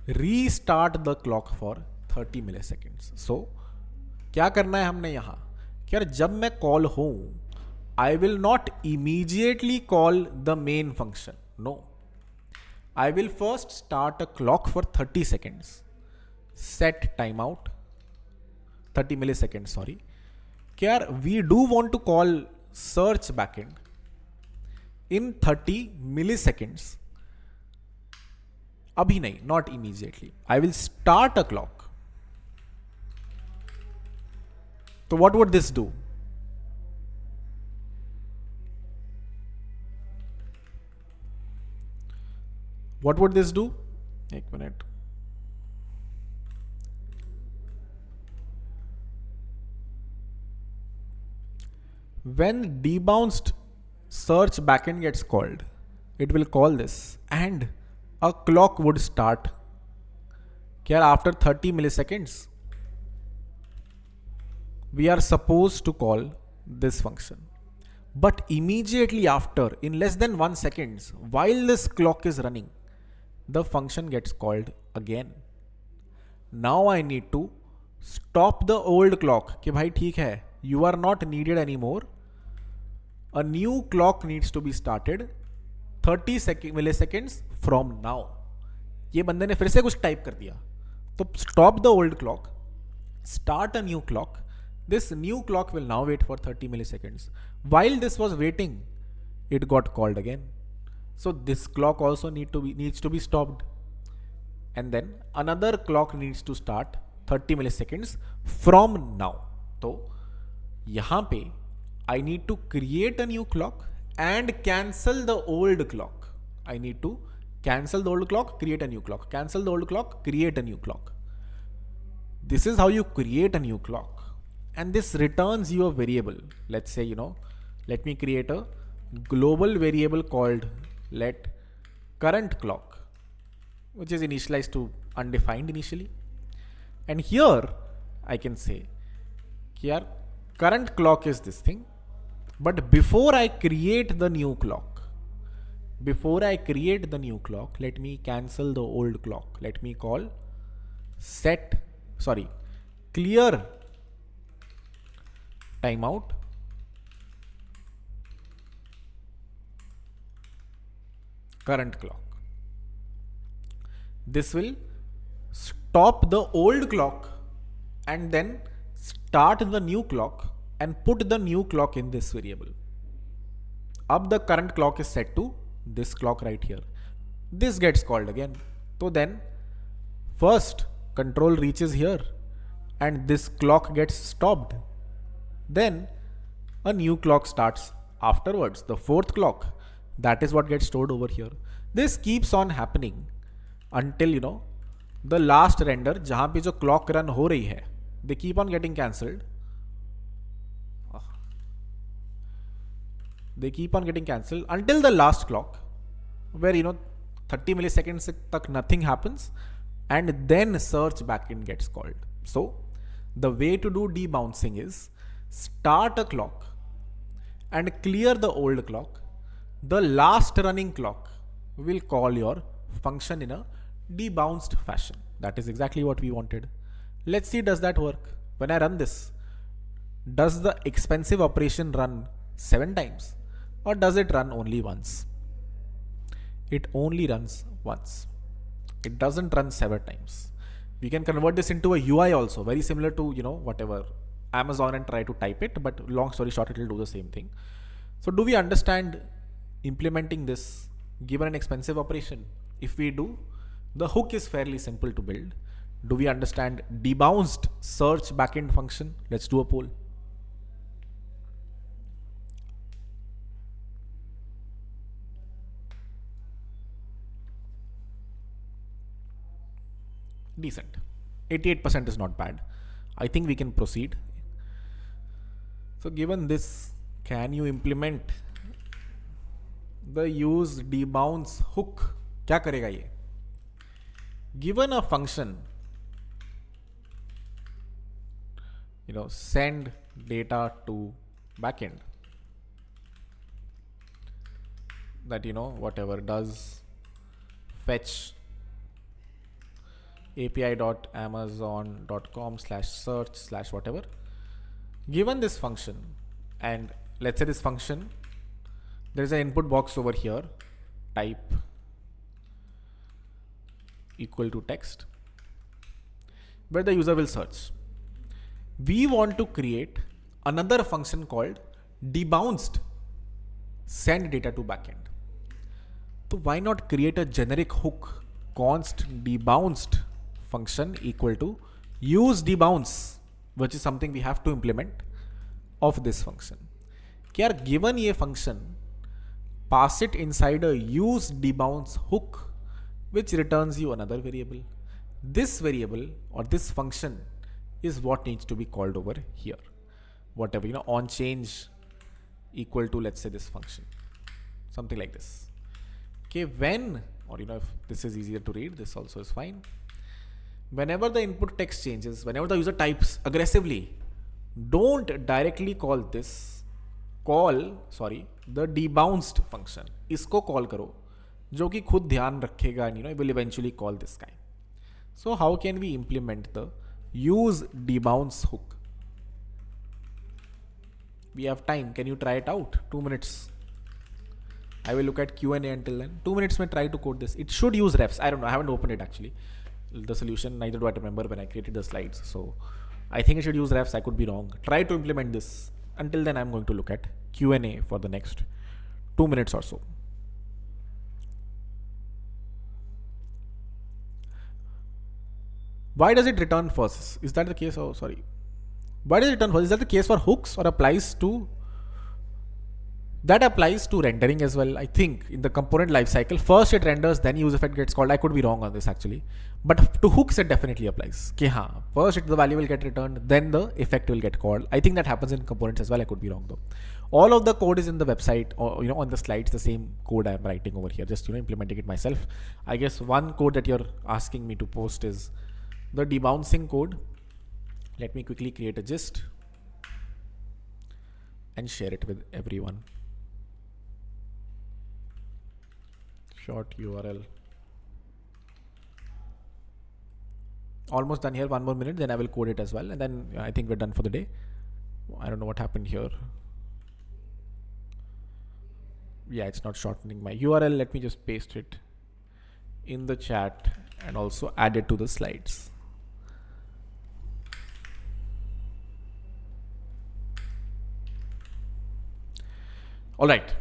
restart the clock for 30 milliseconds. So, क्या करना है हमने यहाँ? कि यार जब मैं call हूँ, I will not immediately call the main function. No. I will first start a clock for 30 seconds. Set timeout. 30 milliseconds, sorry. कि यार we do want to call search backend in 30 milliseconds. अभी नहीं, not immediately. I will start a clock. So what would this do? What would this do? एक minute. When debounced search backend gets called, it will call this and a clock would start. क्या after 30 milliseconds, we are supposed to call this function. But immediately after, in less than 1 second, while this clock is running, the function gets called again. Now I need to stop the old clock. कि भाई ठीक है, you are not needed anymore. A new clock needs to be started 30 milliseconds from now. ये बंदे ने फिर से कुछ टाइप कर दिया. तो stop the old clock, start a new clock. This new clock will now wait for 30 milliseconds. While this was waiting, it got called again. So this clock also needs to be stopped. And then another clock needs to start 30 milliseconds from now. तो यहाँ पे I need to create a new clock and cancel the old clock. I need to cancel the old clock, create a new clock. Cancel the old clock, create a new clock. This is how you create a new clock. And this returns you a variable. Let's say, let me create a global variable called let current clock, which is initialized to undefined initially. And here I can say, here current clock is this thing. But before I create the new clock, let me cancel the old clock. Let me call clear timeout current clock. This will stop the old clock and then start the new clock and put the new clock in this variable. Up the current clock is set to this clock right here. This gets called again. So then first control reaches here and this clock gets stopped. Then a new clock starts afterwards, the fourth clock. That is what gets stored over here. This keeps on happening until the last render जहाँ पे जो clock run हो रही है, they keep on getting cancelled. They keep on getting cancelled until the last clock, where 30 milliseconds tak nothing happens, and then search backend gets called. So the way to do debouncing is start a clock and clear the old clock. The last running clock will call your function in a debounced fashion. That is exactly what we wanted. Let's see, does that work? When I run this, does the expensive operation run 7 times or does it run only once? It only runs once. It doesn't run 7 times. We can convert this into a UI also, very similar to whatever Amazon, and try to type it, but long story short, it will do the same thing. So do we understand implementing this given an expensive operation? If we do, the hook is fairly simple to build. Do we understand debounced search backend function? Let's do a poll. Decent. 88% is not bad. I think we can proceed. So given this, can you implement the use debounce hook? क्या करेगा ये? Given a function, send data to backend, that whatever does fetch api.amazon.com/search/whatever. Given this function, and let's say this function, there is an input box over here, type equal to text, where the user will search. We want to create another function called debounced send data to backend. So why not create a generic hook, const debounced function equal to use debounce, which is something we have to implement of this function. Kya given ye function, pass it inside a use debounce hook, which returns you another variable. This variable or this function is what needs to be called over here. Whatever, on change equal to, let's say, this function, something like this. Okay, when, or if this is easier to read, this also is fine. Whenever the input text changes, whenever the user types aggressively, don't directly call this, the debounced function. इसको call करो, जो कि खुद ध्यान रखेगा, and it will eventually call this guy. So how can we implement the use debounce hook? We have time. Can you try it out? 2 minutes. I will look at Q&A until then. 2 minutes may try to code this. It should use refs. I don't know. I haven't opened it actually. The solution, neither do I remember when I created the slides. So I think it should use refs. I could be wrong. Try to implement this. Until then, I'm going to look at Q&A for the next 2 minutes or so. Why does it return first? Is that the case? Oh, sorry. Why does it return first? Is that the case for hooks or applies to? That applies to rendering as well. I think in the component lifecycle, first it renders, then use effect gets called. I could be wrong on this actually, but to hooks it definitely applies. First the value will get returned, then the effect will get called. I think that happens in components as well. I could be wrong though. All of the code is in the website, or on the slides, the same code I'm writing over here, just implementing it myself. I guess one code that you're asking me to post is the debouncing code. Let me quickly create a gist and share it with everyone. Short URL. Almost done here. 1 more minute, then I will code it as well, and then I think we're done for the day. I don't know what happened here. yeah, it's not shortening my URL. Let me just paste it in the chat and also add it to the slides. All right,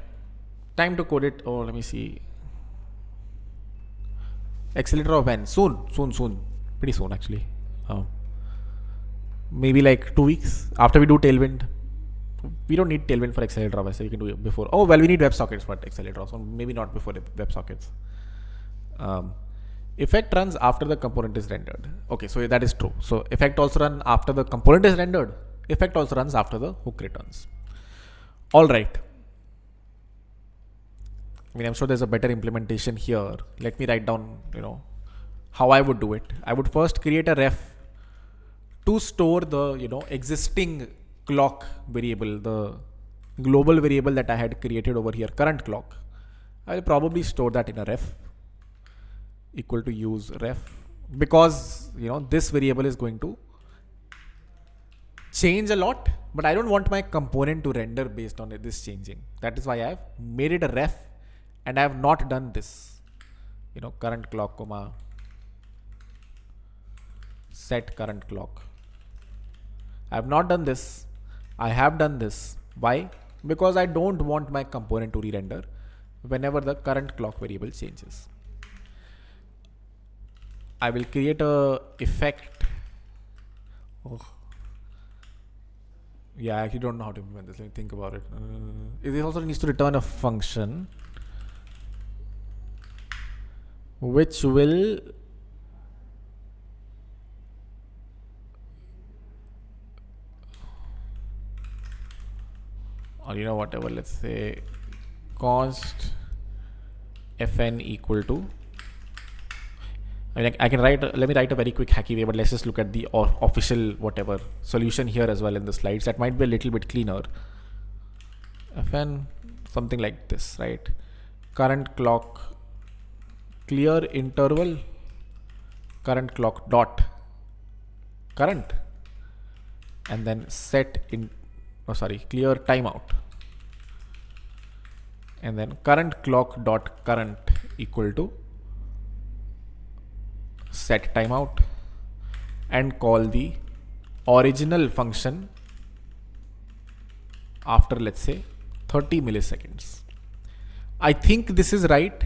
time to code it. Oh, let me see. Accelerator of when? Soon. Pretty soon, actually. Maybe like 2 weeks after we do Tailwind. We don't need Tailwind for Accelerator of, so you can do it before. Oh, well, we need WebSockets for Accelerator, so maybe not before WebSockets. Effect runs after the component is rendered. Okay, so that is true. So effect also runs after the component is rendered. Effect also runs after the hook returns. All right. I mean, I'm sure there's a better implementation here. Let me write down, how I would do it. I would first create a ref to store the, existing clock variable, the global variable that I had created over here, current clock. I will probably store that in a ref equal to use ref, because, this variable is going to change a lot, but I don't want my component to render based on this changing. That is why I have made it a ref. And I have not done this, current clock, comma, set current clock. I have not done this. I have done this. Why? Because I don't want my component to re-render whenever the current clock variable changes. I will create a effect. Oh. Yeah, I actually don't know how to implement this. Let me think about it. It also needs to return a function which will or whatever, let's say const fn equal to, I can write, let me write a very quick hacky way, but let's just look at the official whatever solution here as well in the slides. That might be a little bit cleaner. Fn something like this, right? Current clock clear interval current clock dot current, and then set in clear timeout, and then current clock dot current equal to set timeout, and call the original function after, let's say, 30 milliseconds. I think this is right,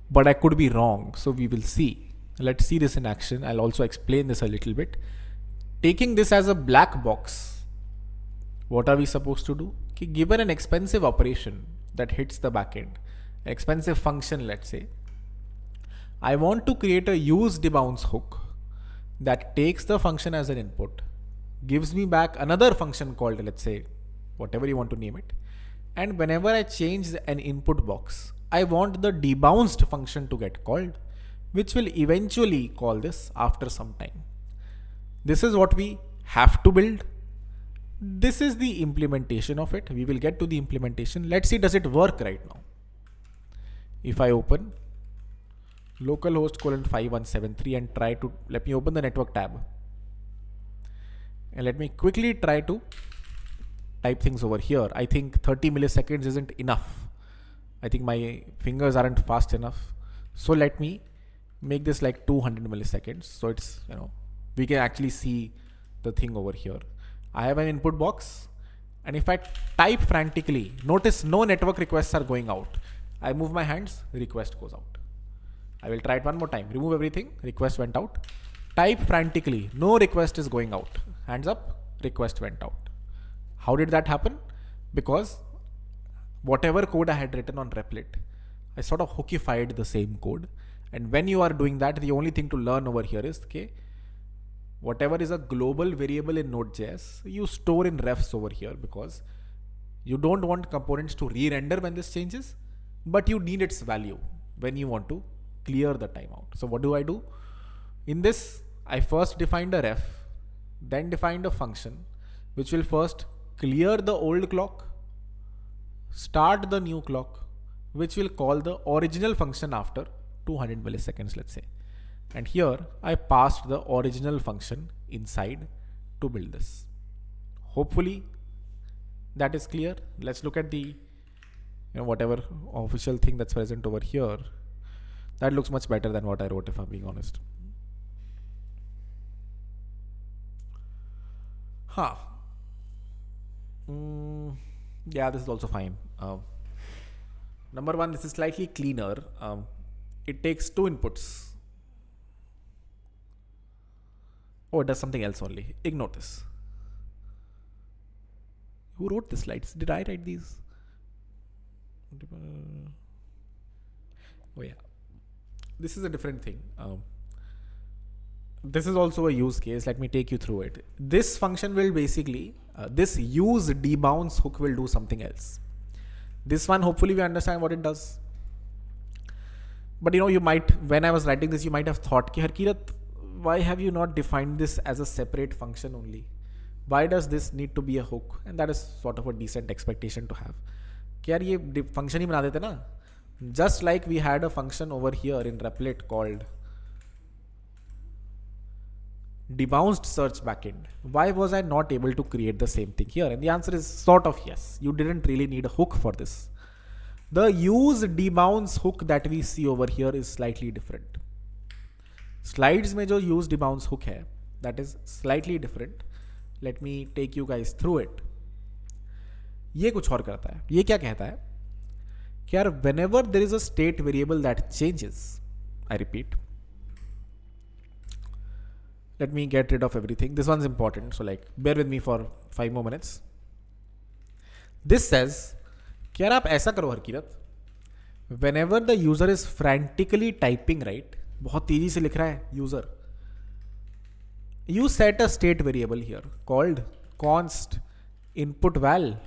but I could be wrong. So we will see. Let's see this in action. I'll also explain this a little bit. Taking this as a black box, what are we supposed to do? Given an expensive operation that hits the backend, an expensive function, let's say, I want to create a use debounce hook that takes the function as an input, gives me back another function called, let's say, whatever you want to name it. And whenever I change an input box, I want the debounced function to get called, which will eventually call this after some time. This is what we have to build. This is the implementation of it. We will get to the implementation. Let's see, does it work right now? If I open localhost :5173 and try to, let me open the network tab. And let me quickly try to type things over here. I think 30 milliseconds isn't enough. I think my fingers aren't fast enough. So let me make this like 200 milliseconds. So it's, we can actually see the thing over here. I have an input box, and if I type frantically, notice no network requests are going out. I move my hands, request goes out. I will try it one more time. Remove everything, request went out. Type frantically, no request is going out. Hands up, request went out. How did that happen? Because whatever code I had written on Replit, I sort of hookified the same code. And when you are doing that, the only thing to learn over here is, whatever is a global variable in Node.js, you store in refs over here, because you don't want components to re-render when this changes, but you need its value when you want to clear the timeout. So what do? In this, I first defined a ref, then defined a function, which will first clear the old clock, start the new clock, which will call the original function after 200 milliseconds, let's say. And here I passed the original function inside to build this. Hopefully that is clear. Let's look at the, whatever official thing that's present over here, that looks much better than what I wrote, if I'm being honest. Huh. Yeah, this is also fine. Number one, this is slightly cleaner. It takes two inputs. Oh, it does something else only. Ignore this. Who wrote the slides? Did I write these? Oh yeah. This is a different thing. This is also a use case. Let me take you through it. This function will basically, this use debounce hook will do something else. This one, hopefully we understand what it does. But you might, when I was writing this, you might have thought, Ki Harkirat, why have you not defined this as a separate function only? Why does this need to be a hook? And that is sort of a decent expectation to have. Ki yaar ye function hi bana dete na? Just like we had a function over here in Replit called debounced search backend. Why was I not able to create the same thing here? And the answer is sort of yes. You didn't really need a hook for this. The use debounce hook that we see over here is slightly different. Slides में जो use debounce hook है, that is slightly different. Let me take you guys through it. ये कुछ और करता है. ये क्या कहता है कि यार whenever there is a state variable that changes, I repeat, let me get rid of everything. This one's important, so like bear with me for 5 more minutes. This says कि यार आप ऐसा करो Harkirat, whenever the user is frantically typing, right, बहुत तेजी से लिख रहा है user, you set a state variable here called const input val,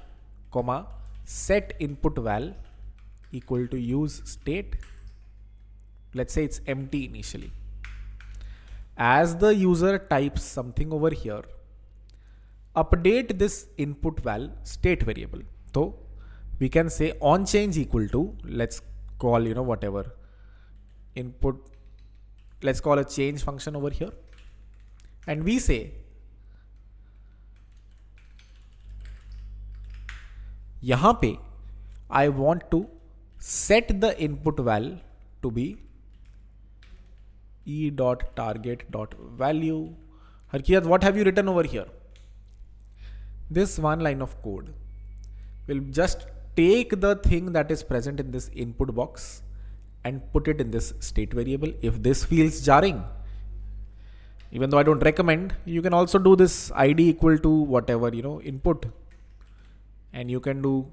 comma set input val equal to use state. Let's say it's empty initially. As the user types something over here, update this input val state variable. So we can say on change equal to, let's call, whatever input, let's call a change function over here. And we say, yahan pe I want to set the input val to be e.target.value. Harkirat, what have you written over here? This one line of code will just take the thing that is present in this input box and put it in this state variable. If this feels jarring, even though I don't recommend, you can also do this id equal to whatever, input. And you can do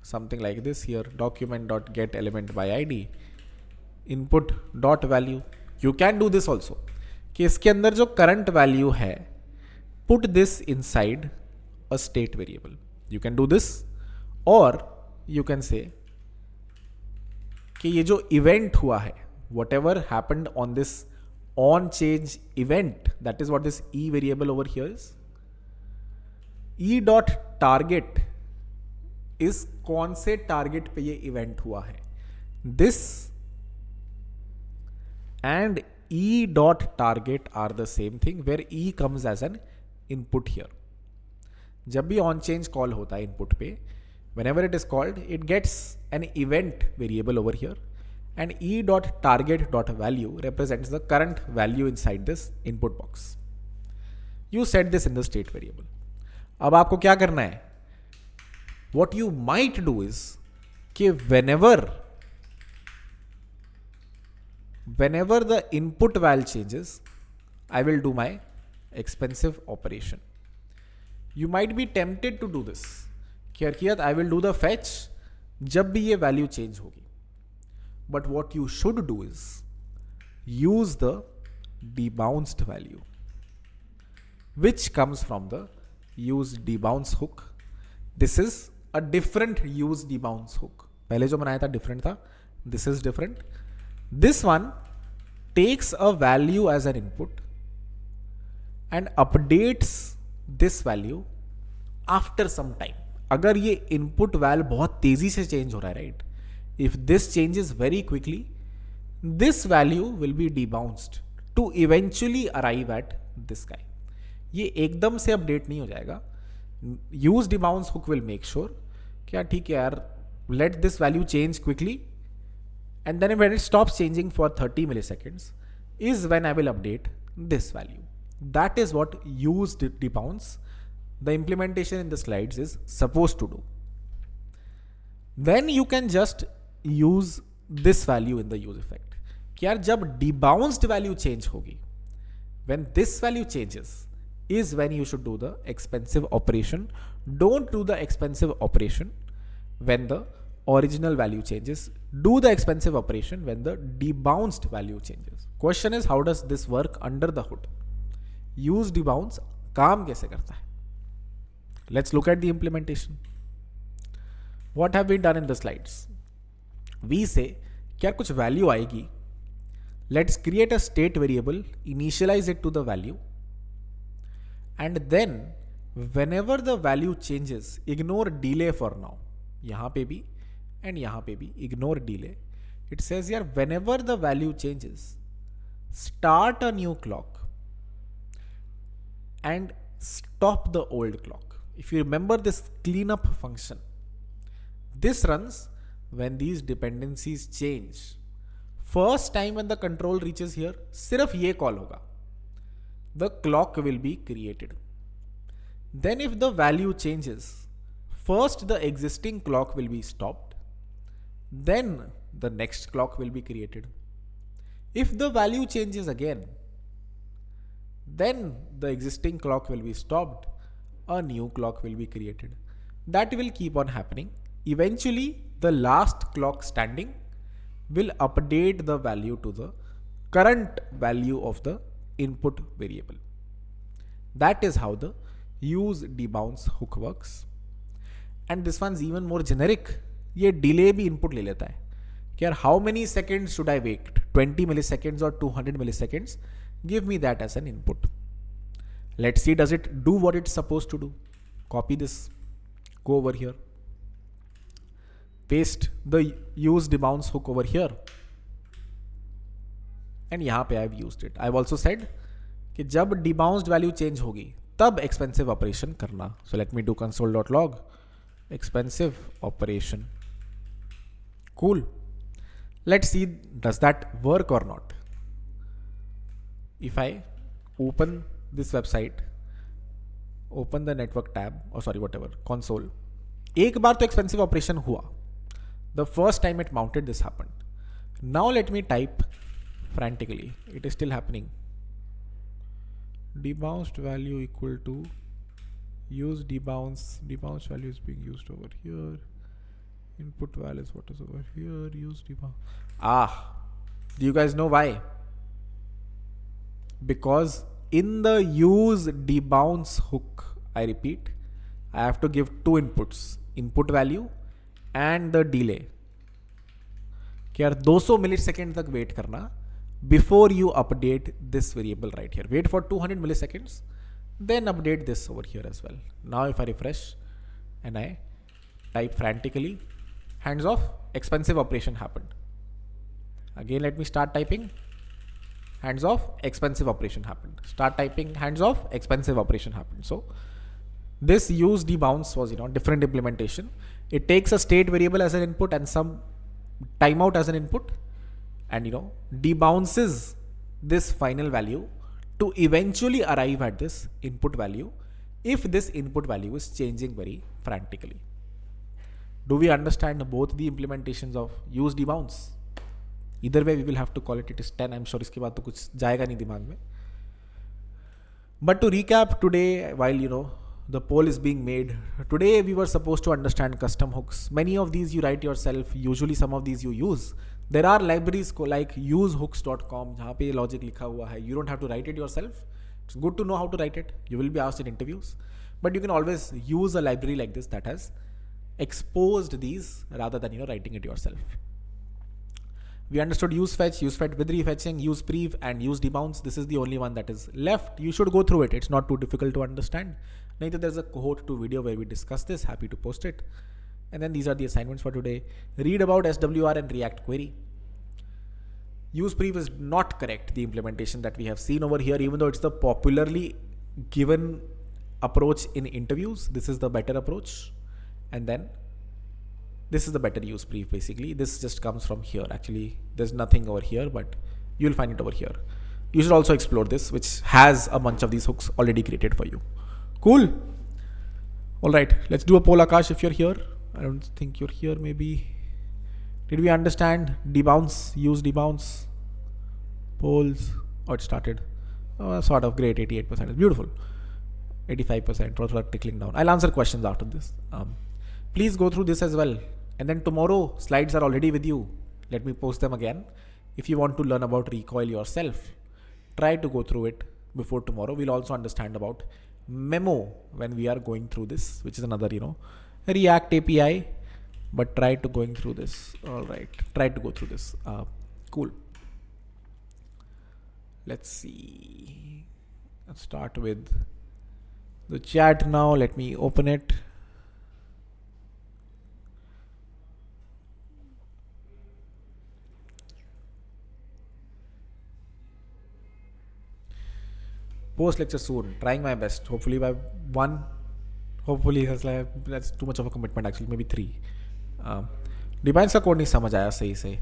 something like this here, document.get element by id, input.value. You can do this also. कि इसके अंदर जो current value है, put this inside a state variable. You can do this, or you can say कि ये जो event हुआ है, whatever happened on this on change event, that is what this e variable over here is. E dot target is कौन से target पे ये event हुआ है. This and e dot target are the same thing, where e comes as an input here. जब भी on change call होता है input पे, whenever it is called, it gets an event variable over here, and e dot target dot value represents the current value inside this input box. You set this in the state variable. अब आपको क्या करना है? What you might do is कि whenever the input val changes, I will do my expensive operation. You might be tempted to do this. कि I will do the fetch जब भी ये value change होगी. But what you should do is use the debounced value, which comes from the use debounce hook. This is a different use debounce hook. पहले जो बनाया था different था. This is different. This one takes a value as an input and updates this value after some time. अगर ये input val बहुत तेजी से change हो रहा है, right? If this changes very quickly, this value will be debounced to eventually arrive at this guy. ये एकदम से update नहीं हो जाएगा. Use debounce hook will make sure कि यार ठीक है यार, let this value change quickly, and then when it stops changing for 30 milliseconds is when I will update this value. That is what use debounce, the implementation in the slides, is supposed to do. Then you can just use this value in the use effect कि यार जब debounced value change होगी, when this value changes is when you should do the expensive operation. Don't do the expensive operation when the original value changes. Do the expensive operation when the debounced value changes. Question is, how does this work under the hood? Use debounce काम कैसे करता है? Let's look at the implementation. What have we done in the slides? We say कि यार कुछ value आएगी. Let's create a state variable, initialize it to the value, and then whenever the value changes, ignore delay for now. यहाँ पे भी and यहाँ पे भी ignore delay. It says here, whenever the value changes, start a new clock and stop the old clock. If you remember this cleanup function, this runs when these dependencies change. First time when the control reaches here, सिर्फ ये call होगा. The clock will be created. Then if the value changes, first the existing clock will be stopped. Then the next clock will be created. If the value changes again, then the existing clock will be stopped. A new clock will be created. That will keep on happening. Eventually, the last clock standing will update the value to the current value of the input variable. That is how the use debounce hook works. And this one's even more generic. ये delay भी input ले लेता है कि यार how many seconds should I wait? 20 milliseconds or 200 milliseconds? Give me that as an input. Let's see, does it do what it's supposed to do? Copy this, go over here, paste the use debounce hook over here, and यहाँ पे I've used it. I've also said कि जब debounced value change होगी तब expensive operation करना. So let me do console.log expensive operation. Cool. Let's see, does that work or not? If I open this website, open the network tab, or sorry, whatever, console, एक बार तो expensive operation हुआ. The first time it mounted, this happened. Now let me type frantically. It is still happening. Debounced value equal to use debounce. Debounce value is being used over here. Input value is what is over here. Use debounce. Do you guys know why? Because in the use debounce hook, I repeat, I have to give two inputs, input value and the delay. कि यार 200 millisecond तक wait करना before you update this variable right here. Wait for 200 milliseconds, then update this over here as well. Now if I refresh and I type frantically, hands off, expensive operation happened. Again, let me start typing, hands off, expensive operation happened. Start typing, hands off, expensive operation happened. So this use debounce was, different implementation. It takes a state variable as an input and some timeout as an input, and debounces this final value to eventually arrive at this input value if this input value is changing very frantically. Do we understand both the implementations of use debounce? Either way, we will have to call it is 10. I'm sure इसके बाद तो कुछ जाएगा नहीं दिमाग में. But to recap today, while the poll is being made, today we were supposed to understand custom hooks. Many of these you write yourself. Usually some of these you use. There are libraries like usehooks.com जहाँ पे logic लिखा हुआ है. You don't have to write it yourself. It's good to know how to write it. You will be asked in interviews. But you can always use a library like this that has exposed these rather than writing it yourself. We understood use fetch with refetching, use prev, and use debounce. This is the only one that is left. You should go through it. It's not too difficult to understand. Neither there's a cohort 2 video where we discuss this. Happy to post it. And then these are the assignments for today. Read about SWR and React query. Use prev is not correct, the implementation that we have seen over here, even though it's the popularly given approach in interviews. This is the better approach. And then This is the better use brief basically. This just comes from here. Actually, there's nothing over here, but you'll find it over here. You should also explore this, which has a bunch of these hooks already created for you. Cool. All right, let's do a poll, Akash, if you're here. I don't think you're here, maybe. Did we understand debounce, use debounce? Polls. Oh, it started. Oh, sort of great, 88%. It's beautiful. 85%, also tickling down. I'll answer questions after this. Please go through this as well. And then tomorrow, slides are already with you. Let me post them again. If you want to learn about recoil yourself, try to go through it before tomorrow. We'll also understand about memo when we are going through this, which is another, React API, but try to going through this. All right, try to go through this. Cool. Let's see. Let's start with the chat now. Let me open it. Post lecture soon. Trying my best. Hopefully by 1. Hopefully that's too much of a commitment actually. Maybe 3. Defines का code नहीं समझ आया सही से.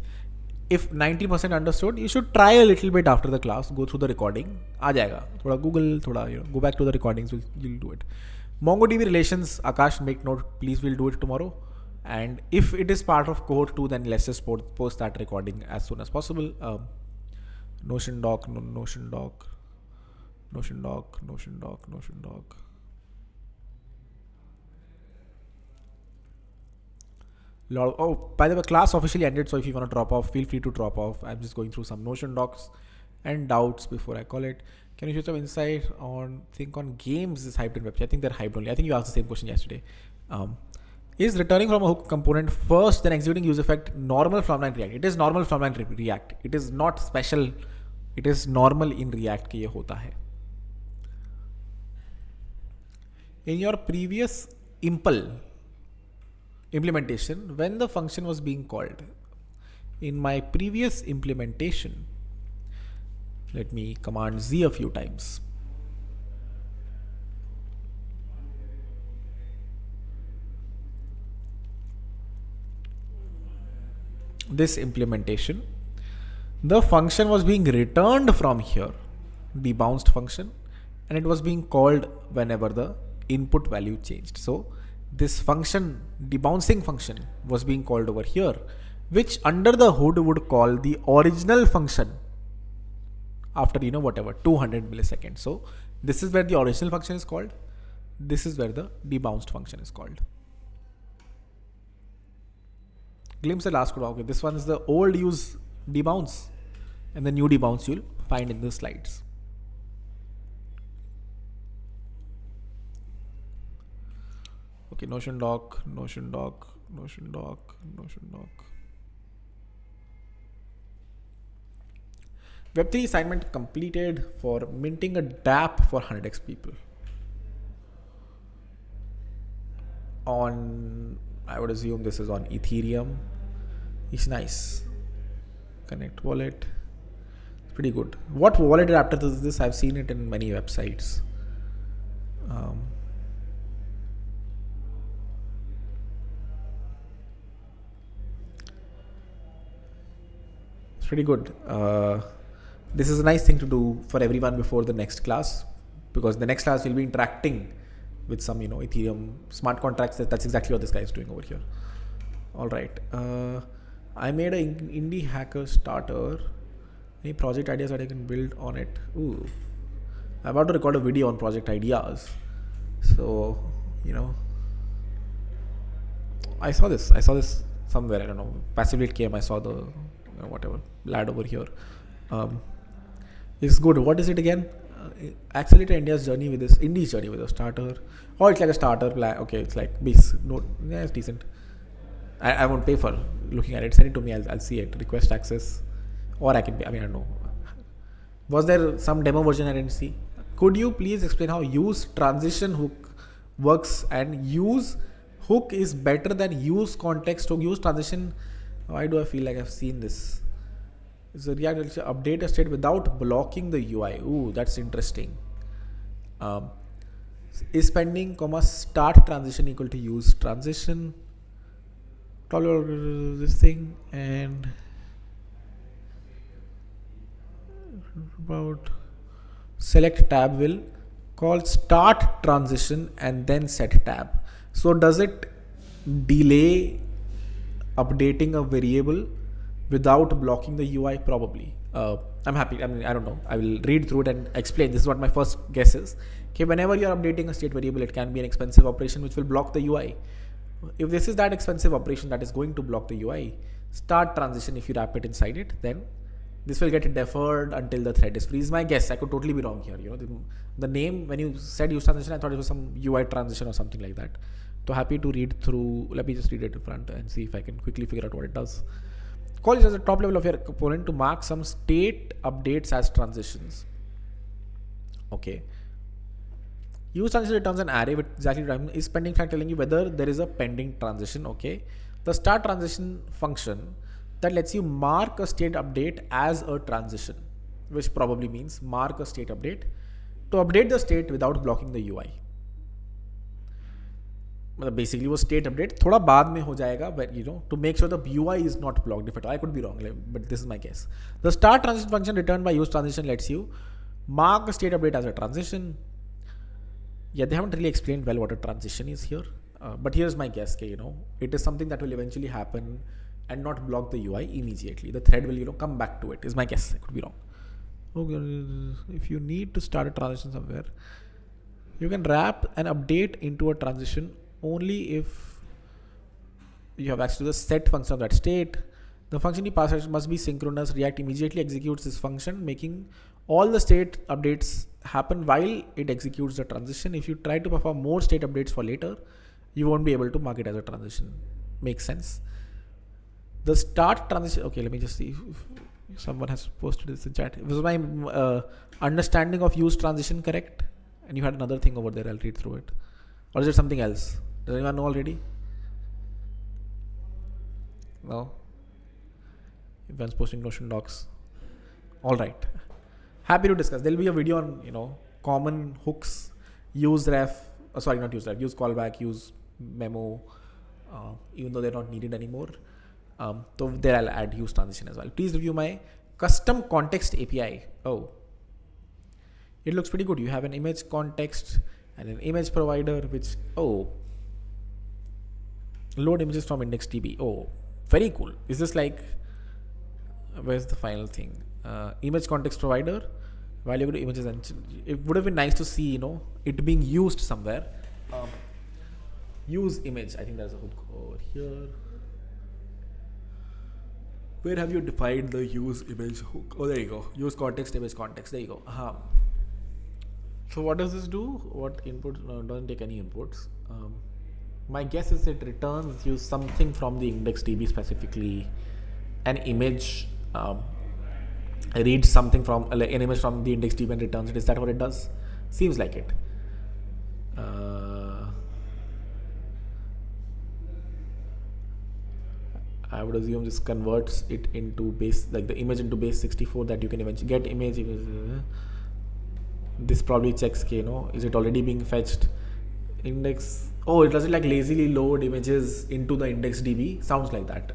If 90% understood, you should try a little bit after the class. Go through the recording. आ जाएगा. थोड़ा Google, थोड़ा go back to the recordings. You'll do it. MongoDB relations, Akash, make note. Please, we'll do it tomorrow. And if it is part of cohort 2, then let's just post that recording as soon as possible. Notion doc. Oh, by the way, class officially ended. So if you want to drop off, feel free to drop off. I'm just going through some Notion docs and doubts before I call it. Can you share some insight on games is hyped in Web3? I think they're hyped only. I think you asked the same question yesterday. Is returning from a hook component first, then executing use effect normal from line React? It is normal from line React. It is not special. It is normal in React कि ये होता है. In your previous implementation, when the function was being called, in my previous implementation, let me command Z a few times. This implementation, the function was being returned from here, the bounced function, and it was being called whenever the input value changed. So this function, the bouncing function, was being called over here, which under the hood would call the original function after 200 milliseconds. So this is where the original function is called. This is where the debounced function is called. Glimpse the last code. Okay, this one is the old use debounce, and the new debounce you'll find in the slides. Okay, Notion doc. Web3 assignment completed for minting a dApp for 100x people. I would assume this is on Ethereum. It's nice. Connect wallet. It's pretty good. What wallet after this? I've seen it in many websites. It's pretty good. This is a nice thing to do for everyone before the next class, because the next class will be interacting with some Ethereum smart contracts. That's exactly what this guy is doing over here. All right. I made an indie hacker starter. Any project ideas that I can build on it? Ooh, I'm about to record a video on project ideas. So I saw this somewhere. I don't know. Passively it came. I saw the whatever lad over here. It's good. What is it again? Accelerate India's journey with this indie's journey with a starter. Oh, it's like a starter plan. Okay, it's like base. No, yeah, it's decent. I won't pay for looking at it. Send it to me. I'll see it. Request access, or I can pay. I don't know. Was there some demo version I didn't see? Could you please explain how use transition hook works, and use hook is better than use context hook? Use transition. Why do I feel like I've seen this? It's a React update a state without blocking the UI. Ooh, that's interesting. Is pending, start transition equal to use transition? probably this thing and about select tab will call start transition and then set tab. So does it delay updating a variable without blocking the UI? Probably. I'm happy. I mean, I don't know. I will read through it and explain. This is what my first guess is. Okay, whenever you're updating a state variable, it can be an expensive operation which will block the UI. If this is that expensive operation that is going to block the UI, start transition, if you wrap it inside it, then this will get deferred until the thread is free. Is my guess. I could totally be wrong here. You know, the name, when you said use transition, I thought it was some UI transition or something like that. So happy to read through. Let me just read it in front and see if I can quickly figure out what it does. Call it as the top level of your component to mark some state updates as transitions. Okay. Use transition returns an array with exactly is pending flag telling you whether there is a pending transition. Okay. The start transition function that lets you mark a state update as a transition, which probably means mark a state update to update the state without blocking the UI. Basically वो state update थोड़ा बाद में हो जाएगा, but you know, to make sure the UI is not blocked. If at all, I could be wrong, but this is my guess. The start transition function returned by use transition lets you mark a state update as a transition. Yeah, they haven't really explained well what a transition is here, but here's my guess. You know, it is something that will eventually happen and not block the UI immediately. The thread will, you know, come back to it. Is my guess. I could be wrong. Okay, if you need to start a transition somewhere, you can wrap an update into a transition only if you have access to the set function of that state. The function you pass must be synchronous. React immediately executes this function, making all the state updates happen while it executes the transition. If you try to perform more state updates for later, you won't be able to mark it as a transition. Makes sense. The start transition. Okay, let me just see if someone has posted this in chat. Was my understanding of use transition correct? And you had another thing over there. I'll read through it. Or is it something else? Does anyone know already? No? Everyone's posting Notion docs. All right. Happy to discuss. There'll be a video on, you know, common hooks, use ref, not use ref, use callback, use memo, even though they're not needed anymore. So there I'll add use transition as well. Please review my custom context API. Oh, it looks pretty good. You have an image context and an image provider, which, load images from IndexedDB. Oh, very cool. Is this like, where's the final thing? Image context provider, valuable images, and it would have been nice to see, you know, it being used somewhere. Use image. I think there's a hook over here. Where have you defined the use image hook? Oh, there you go. Use context, image context. There you go. So what does this do? What input? No, it doesn't take any inputs. My guess is it returns you something from the IndexedDB, specifically an image. Reads something from an image from the IndexedDB and returns it. Is that what it does? Seems like it. I would assume this converts it into base, like the image into base 64, that you can eventually get image. This probably checks, you know, is it already being fetched? Index. Oh, it doesn't like lazily load images into the IndexedDB. Sounds like that.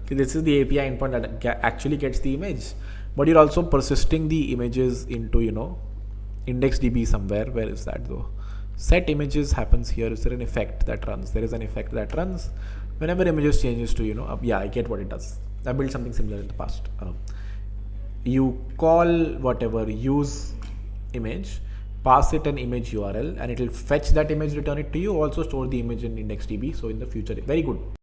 This is the API endpoint that actually gets the image, but you're also persisting the images into, you know, IndexedDB somewhere. Where is that though? Set images happens here. Is there an effect that runs? There is an effect that runs whenever images changes to, you know, yeah, I get what it does. I built something similar in the past. You call whatever use image, pass it an image URL, and it will fetch that image, return it to you. Also store the image in IndexedDB. So in the future, very good.